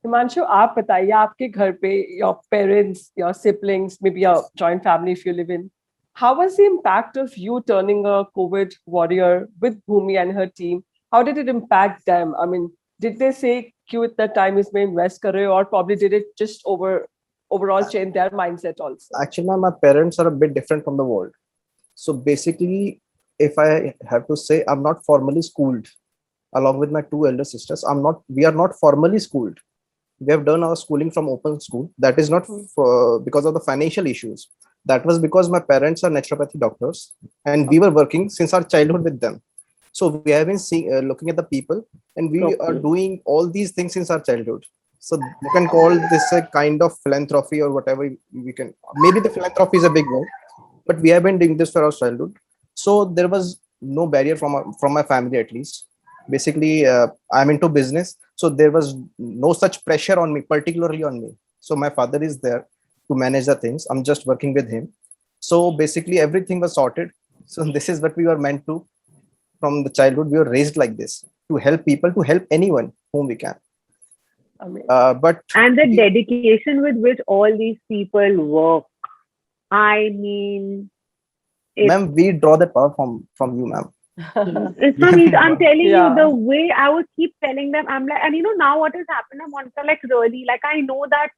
Himanshu, आप बताइए, आपके घर पे your parents, your siblings, maybe your joint family if you live in, how was the impact of you turning a COVID warrior with Bhumi and her team? How did it impact them? I mean, did they say कि इतना time इसमें invest कर रहे हो, or probably did it just overall change their mindset also? Actually, ma'am, my parents are a bit different from the world. So basically, if I have to say, I'm not formally schooled. Along with my two elder sisters, we are not formally schooled. We have done our schooling from open school. That is not because of the financial issues. That was because my parents are naturopathy doctors, and we were working since our childhood with them. So we have been seeing, looking at the people, and we are Okay. doing all these things since our childhood. So you can call this a kind of philanthropy or whatever we can. Maybe the philanthropy is a big word, but we have been doing this for our childhood. So there was no barrier from my family, at least. Basically, I'm into business, so there was no such pressure on me, particularly on me. So my father is there to manage the things. I'm just working with him. So basically, everything was sorted. So this is what we were meant to from the childhood. We were raised like this, to help people, to help anyone whom we can. I mean, But And the dedication with which all these people work. I mean, it's ma'am, we draw that power from you, ma'am. it's from each. I'm telling you, Yeah. the way I would keep telling them, I'm like, and now what has happened? I'm on like really, like I know that,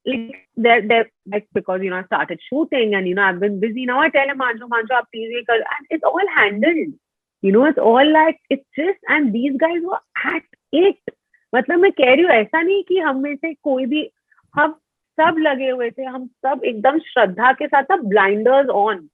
like they're like, because I started shooting and I've been busy now. I tell him, Manju, Manju, please, and it's all handled. It's all like it's just, and these guys were at it. मतलब मैं कह रही हूँ ऐसा नहीं कि हम में से कोई भी, हम सब लगे हुए थे, हम सब एकदम श्रद्धा के साथ सब blinders on.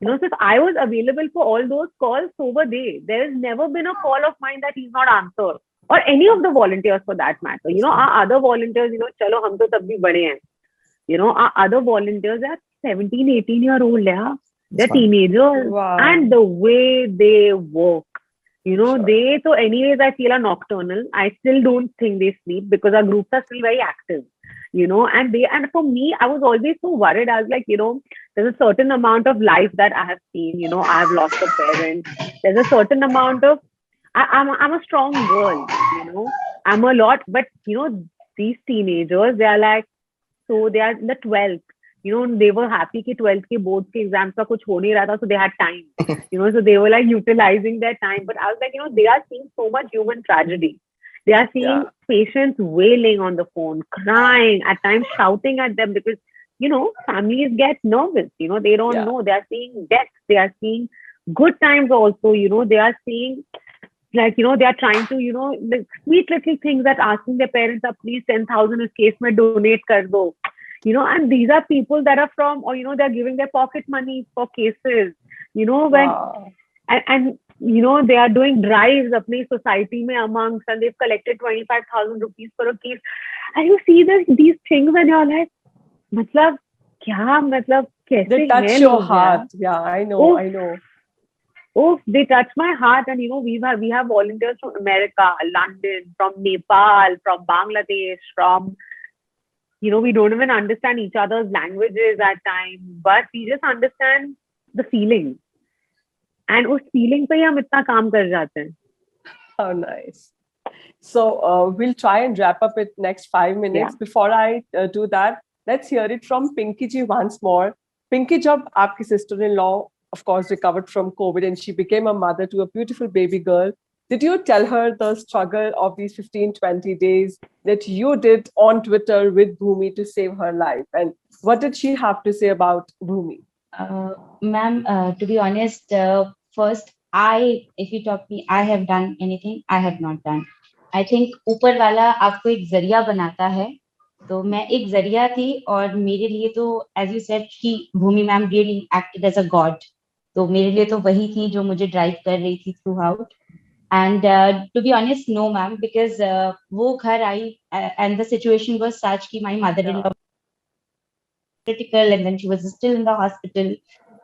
Since I was available for all those calls, so were they. There has never been a call of mine that he's not answered, or any of the volunteers for that matter. Our other volunteers, chalo, hum to tab bhi bade hain. Our other volunteers are 17, 18-year-old. Yeah. They're teenagers. Wow. And the way they work, Sure. they, so anyways, I feel are nocturnal. I still don't think they sleep because our groups are still very active. And for me, I was always so worried. I was like, there's a certain amount of life that I have seen. I have lost a parent. There's a certain amount of, I'm a strong girl, I'm a lot, but these teenagers, they are like, so they are in the 12th. They were happy कि 12th के boards के exams का कुछ हो नहीं रहा था, so they had time. So they were like utilizing their time. But I was like, they are seeing so much human tragedy. They are seeing patients wailing on the phone, crying, at times shouting at them because, families get nervous. They don't know. They are seeing death. They are seeing good times also. They are seeing, like, they are trying to, the sweet little things that asking their parents, please 10,000 is case mein donate kar do. And these are people that are from, or, they're giving their pocket money for cases, when, Wow. and they are doing drives apni society mein amongst, and they've collected 25,000 rupees for a case. And you see these things and you're like, matlab, kya, matlab, kaise They touch hai your log, heart. yaar? Yeah, I know. I know. Oh, they touch my heart. And we have volunteers from America, London, from Nepal, from Bangladesh, from, we don't even understand each other's languages at times, but we just understand the feeling. And उस feeling पे ही हम इतना काम कर जाते हैं. How nice. So we'll try and wrap up it next 5 minutes. Yeah. Before I do that, let's hear it from Pinky ji once more. Pinky, jab aapki sister-in-law, of course, recovered from COVID and she became a mother to a beautiful baby girl, did you tell her the struggle of these 15, 20 days that you did on Twitter with Bhumi to save her life? And what did she have to say about Bhumi? Ma'am, to be honest, first, if you talk me, I have done anything, I have not done. I think ऊपर वाला आपको एक जरिया बनाता है, तो मैं एक जरिया थी और मेरे लिए तो, as you said, कि भूमि ma'am really acted as a god. तो मेरे लिए तो वही थी जो मुझे ड्राइव कर रही थी throughout. And to be honest, no, ma'am, because वो घर आई and the situation was such कि my mother-in-law critical and then she was still in the hospital.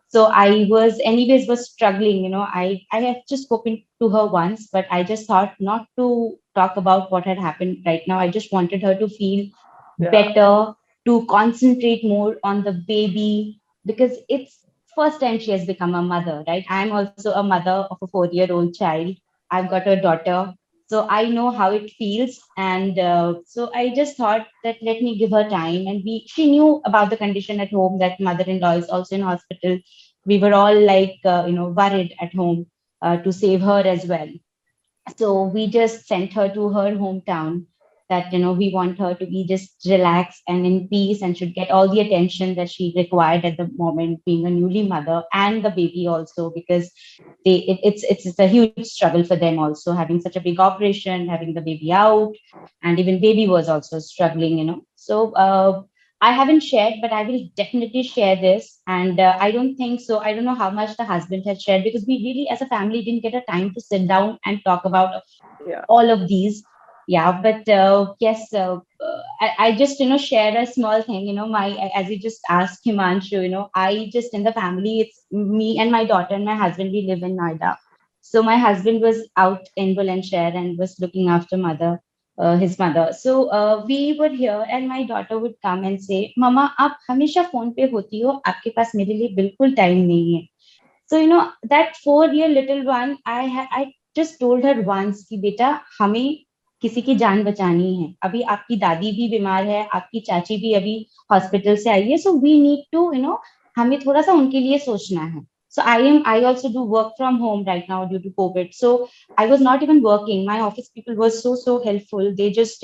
So I was anyways was struggling, I have just spoken to her once, but I just thought not to talk about what had happened right now. I just wanted her to feel better, to concentrate more on the baby, because it's first time she has become a mother, right? I'm also a mother of a 4-year-old child. I've got a daughter. So I know how it feels. And so I just thought that let me give her time. And she knew about the condition at home, that mother-in-law is also in hospital. We were all like, worried at home to save her as well. So we just sent her to her hometown, that we want her to be just relaxed and in peace and should get all the attention that she required at the moment, being a newly mother, and the baby also, because it's a huge struggle for them also, having such a big operation, having the baby out, and even baby was also struggling. So I haven't shared, but I will definitely share this. And I don't think so. I don't know how much the husband has shared, because we really, as a family, didn't get a time to sit down and talk about Yeah. all of these. Yeah, but yes, I just share a small thing. My, as you just asked Himanshu, I just, in the family, it's me and my daughter and my husband. We live in Noida, so my husband was out in Bulandshahr and was looking after his mother. So we would hear, and my daughter would come and say, "Mama, आप हमेशा phone पे होती हो, आपके पास मेरे लिए बिल्कुल time नहीं है." So that 4 year little one, I just told her once कि बेटा, हमें किसी की जान बचानी है, अभी आपकी दादी भी बीमार है, आपकी चाची भी अभी हॉस्पिटल से आई है, so we need to हमें थोड़ा सा उनके लिए सोचना है. So I also do work from home right now due to COVID. So I was not even working. My office people were so helpful. They just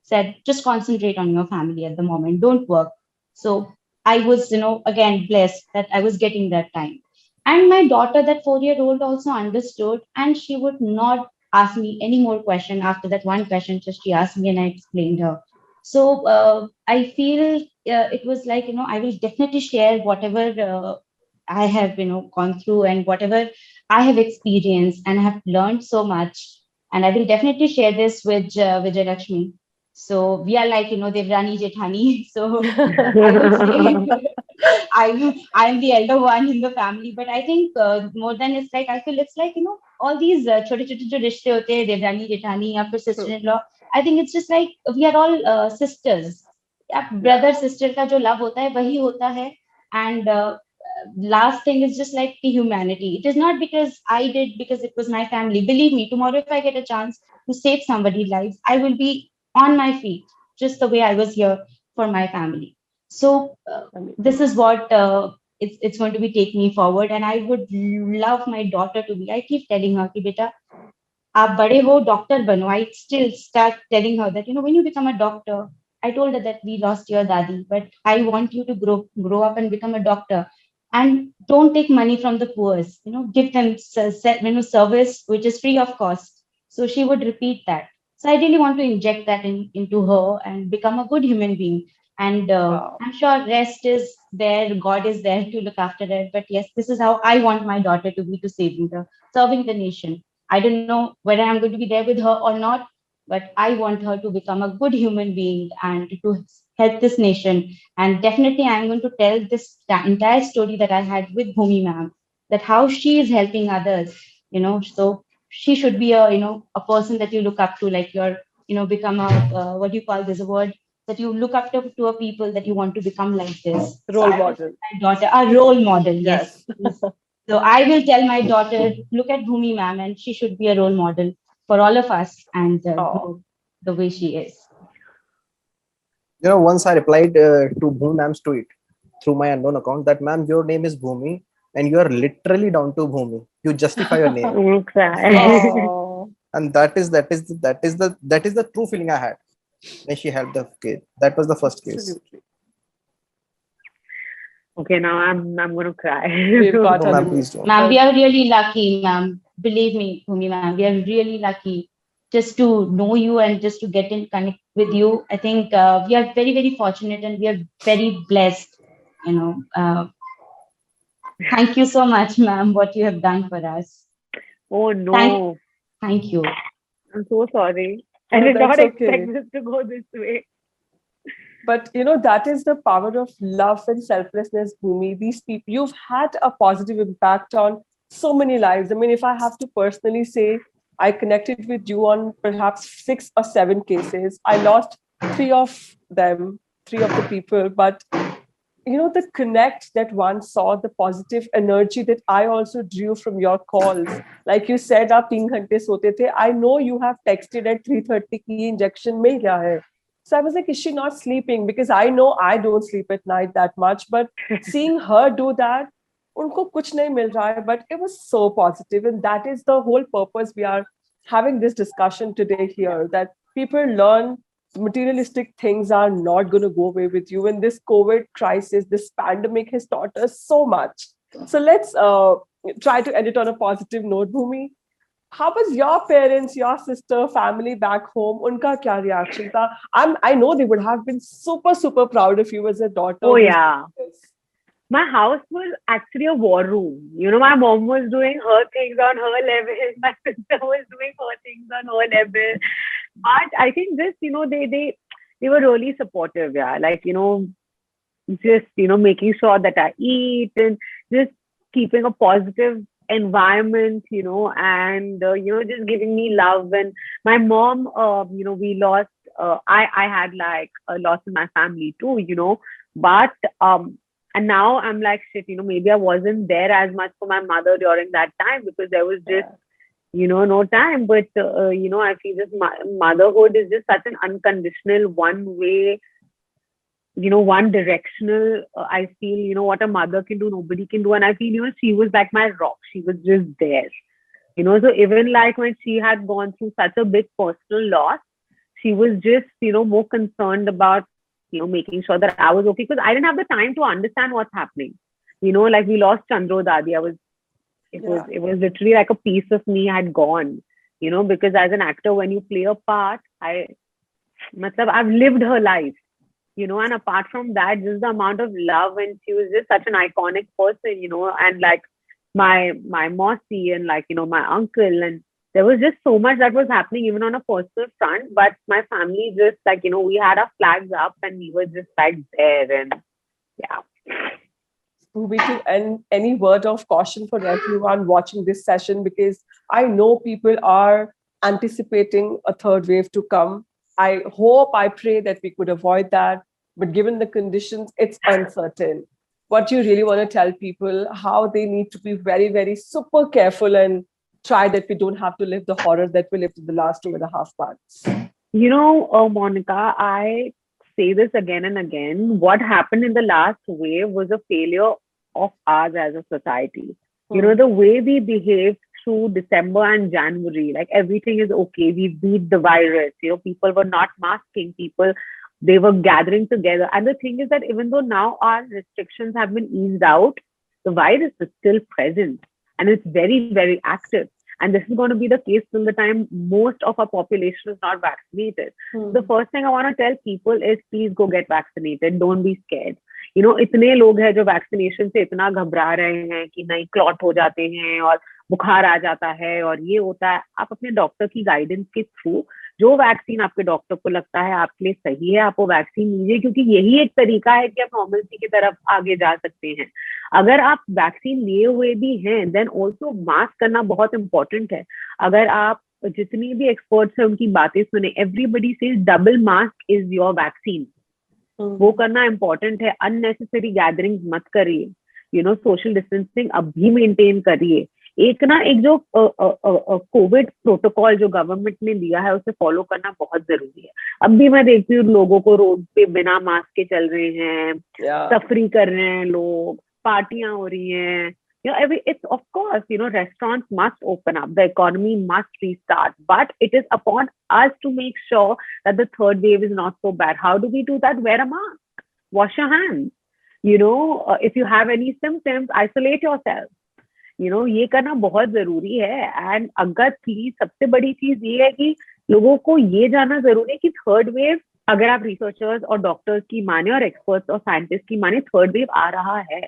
said, just concentrate on your family at the moment, don't work. So I was again blessed that I was getting that time. And my daughter, that 4 year old, also understood, and she would not ask me any more question after that one question. Just she asked me, and I explained her. So I feel it was like I will definitely share whatever I have gone through, and whatever I have experienced, and I have learned so much. And I will definitely share this with Vijay Lakshmi. So we are like Devrani Jethani. So I would say I'm the elder one in the family, but I think more than it's like, I feel it's like all these छोटे छोटे जो रिश्ते होते हैं, देवरानी जेठानी या फिर True. sister-in-law. I think it's just like we are all sisters. या Yeah. brother sister का जो love होता है वही होता है. And last thing is just like the humanity. It is not because I did, because it was my family. Believe me, tomorrow if I get a chance to save somebody's lives, I will be on my feet, just the way I was here for my family. So this Amazing. is what it's going to be taking me forward. And I would love my daughter to be, I keep telling her कि बेटा आप बड़े हो, doctor बनो. I still start telling her that when you become a doctor, I told her that we lost your daddy, but I want you to grow up and become a doctor, and don't take money from the poor. Give them service which is free of cost. So she would repeat that. So I really want to inject that into her and become a good human being. And Wow. I'm sure rest is there, God is there to look after it. But yes, this is how I want my daughter to be, to saving the serving the nation. I don't know whether I'm going to be there with her or not, but I want her to become a good human being and to help this nation. And definitely, I'm going to tell this entire story that I had with Bhumi ma'am, that how she is helping others. So she should be a person that you look up to, like become a what do you call this, a word that you look up to a people that you want to become like this. So Role I will model. tell my daughter a role model. Yes. Yes. So I will tell my daughter, look at Bhumi ma'am, and she should be a role model for all of us, and Oh, grow the way she is. Once I replied to Bhumi ma'am's tweet through my unknown account that, ma'am, your name is Bhumi and you are literally down to Bhumi. You justify your name. Yes. Okay. oh, And that is the true feeling I had when she helped the kid. That was the first case. absolutely. Okay, now I'm gonna cry. We've got No, our ma'am, please don't. Ma'am, we are really lucky, ma'am. Believe me, Bhumi ma'am, we are really lucky just to know you and just to get in connect with you. I think we are very fortunate, and we are very blessed. You know, thank you so much, ma'am, what you have done for us. Oh Thank, no, thank you. I'm so sorry. I No, did that's not expect okay. this to go this way. But that is the power of love and selflessness, Bhumi. These people, you've had a positive impact on so many lives. I mean, if I have to personally say, I connected with you on perhaps 6 or 7 cases. I lost three of them, three of the people, but the connect that one saw, the positive energy that I also drew from your calls. Like you said, आप 3 घंटे सोते थे. I know you have texted at 3:30 की injection मिल गया है. So I was like, is she not sleeping? Because I know I don't sleep at night that much, but seeing her do that, उनको कुछ नहीं मिल रहा है, but it was so positive, and that is the whole purpose we are having this discussion today here, that people learn materialistic things are not going to go away with you. And this COVID crisis, this pandemic has taught us so much. So let's try to end it on a positive note. Bhumi, how was your parents, your sister, family back home? Unka kya reaction tha? I know they would have been super, super proud of you as a daughter Oh, who's yeah. doing this. My house was actually a war room. My mom was doing her things on her level. My sister was doing her things on her level. But I think this, they were really supportive. Yeah, like just making sure that I eat and just keeping a positive environment. And just giving me love. And my mom, we lost. I had like a loss in my family too. But and now I'm like, shit, maybe I wasn't there as much for my mother during that time because there was just, no time. But, I feel this motherhood is just such an unconditional, one way, one directional. I feel, what a mother can do, nobody can do. And I feel, she was like my rock. She was just there. So even like when she had gone through such a big personal loss, she was just, more concerned about making sure that I was okay because I didn't have the time to understand what's happening. Like we lost Chandro Dadi. It was literally like a piece of me had gone. Because as an actor, when you play a part, I've lived her life. And apart from that, just the amount of love, and she was just such an iconic person. And like my Mossy and like my uncle, and there was just so much that was happening even on a personal front. But my family just like, we had our flags up and we were just like there. And yeah. And any word of caution for everyone watching this session, because I know people are anticipating a third wave to come. I hope, I pray that we could avoid that. But given the conditions, it's uncertain. What you really want to tell people, how they need to be very, very super careful and try that we don't have to live the horror that we lived in the last 2.5 months. Monica, I say this again and again. What happened in the last wave was a failure of ours as a society. The way we behaved through December and January, like everything is okay. We beat the virus. People were not masking. They were gathering together. And the thing is that even though now our restrictions have been eased out, the virus is still present and it's very, very active. And this is going to be the case till the time most of our population is not vaccinated. The first thing I want to tell people is please go get vaccinated. Don't be scared. इतने लोग हैं जो vaccination से इतना घबरा रहे हैं कि नहीं क्लॉट हो जाते हैं और बुखार आ जाता है और ये होता है. आप अपने डॉक्टर की गाइडेंस के थ्रू जो वैक्सीन आपके डॉक्टर को लगता है आपके लिए सही है, आप वो वैक्सीन लीजिए क्योंकि यही एक तरीका है कि आप नॉर्मलसी की तरफ आगे जा सकते हैं. अगर आप वैक्सीन लिए हुए भी हैं, देन ऑल्सो मास्क करना बहुत इंपॉर्टेंट है. अगर आप जितनी भी एक्सपर्ट्स हैं उनकी बातें सुने, everybody says double mask is your vaccine. वो करना इंपॉर्टेंट है. अननेसेसरी गैदरिंग मत करिए. सोशल डिस्टेंसिंग अब भी मेंटेन करिए. एक जो कोविड प्रोटोकॉल जो गवर्नमेंट ने दिया है उसे फॉलो करना बहुत जरूरी है. अब भी मैं देखती हूँ लोगों को रोड पे बिना मास्क के चल रहे हैं, तफरी कर रहे हैं लोग, पार्टियां हो रही हैं. It's of course, restaurants must open up, the economy must restart, but it is upon us to make sure that the third wave is not so bad. How do we do that? Wear a mask, wash your hands. If you have any symptoms, isolate yourself. ये करना बहुत जरूरी है. And अगर please सबसे बड़ी चीज ये है कि लोगों को ये जानना जरूरी है कि थर्ड वेव, अगर आप रिसर्चर्स और डॉक्टर्स की माने और एक्सपर्ट्स और साइंटिस्ट की माने, थर्ड वेव आ रहा है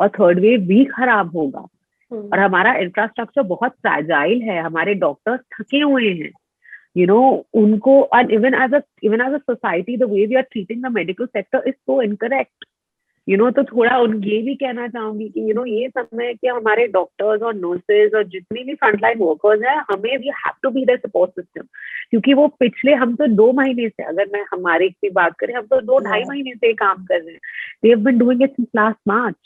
और थर्ड वेव भी खराब होगा. और हमारा इंफ्रास्ट्रक्चर बहुत फ्रैजाइल है. हमारे डॉक्टर्स थके हुए हैं. उनको, and even as a society, the way we are treating the medical sector is so incorrect. तो थोड़ा ये भी कहना चाहूंगी कि ये समय कि हमारे डॉक्टर्स और नर्सेज और जितने भी फ्रंटलाइन वर्कर्स हैं, हमें we have to be there support system. क्योंकि वो पिछले, हम तो 2 महीने से, अगर मैं हमारी की बात करें, हम तो 2-2.5 महीने से काम कर रहे हैं. They have been doing it since last March.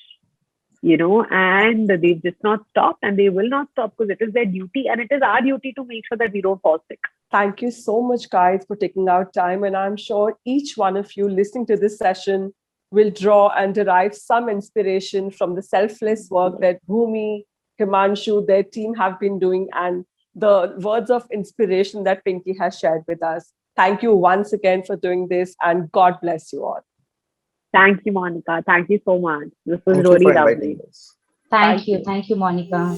And they've just not stopped and they will not stop because it is their duty and it is our duty to make sure that we don't fall sick. Thank you so much, guys, for taking out time. And I'm sure each one of you listening to this session will draw and derive some inspiration from the selfless work that Bhumi, Himanshu, their team have been doing. And the words of inspiration that Pinky has shared with us. Thank you once again for doing this, and God bless you all. Thank you, Monica. Thank you so much. This was Thank you for really inviting lovely. us. Thank Thank you. you. Thank you, Monica.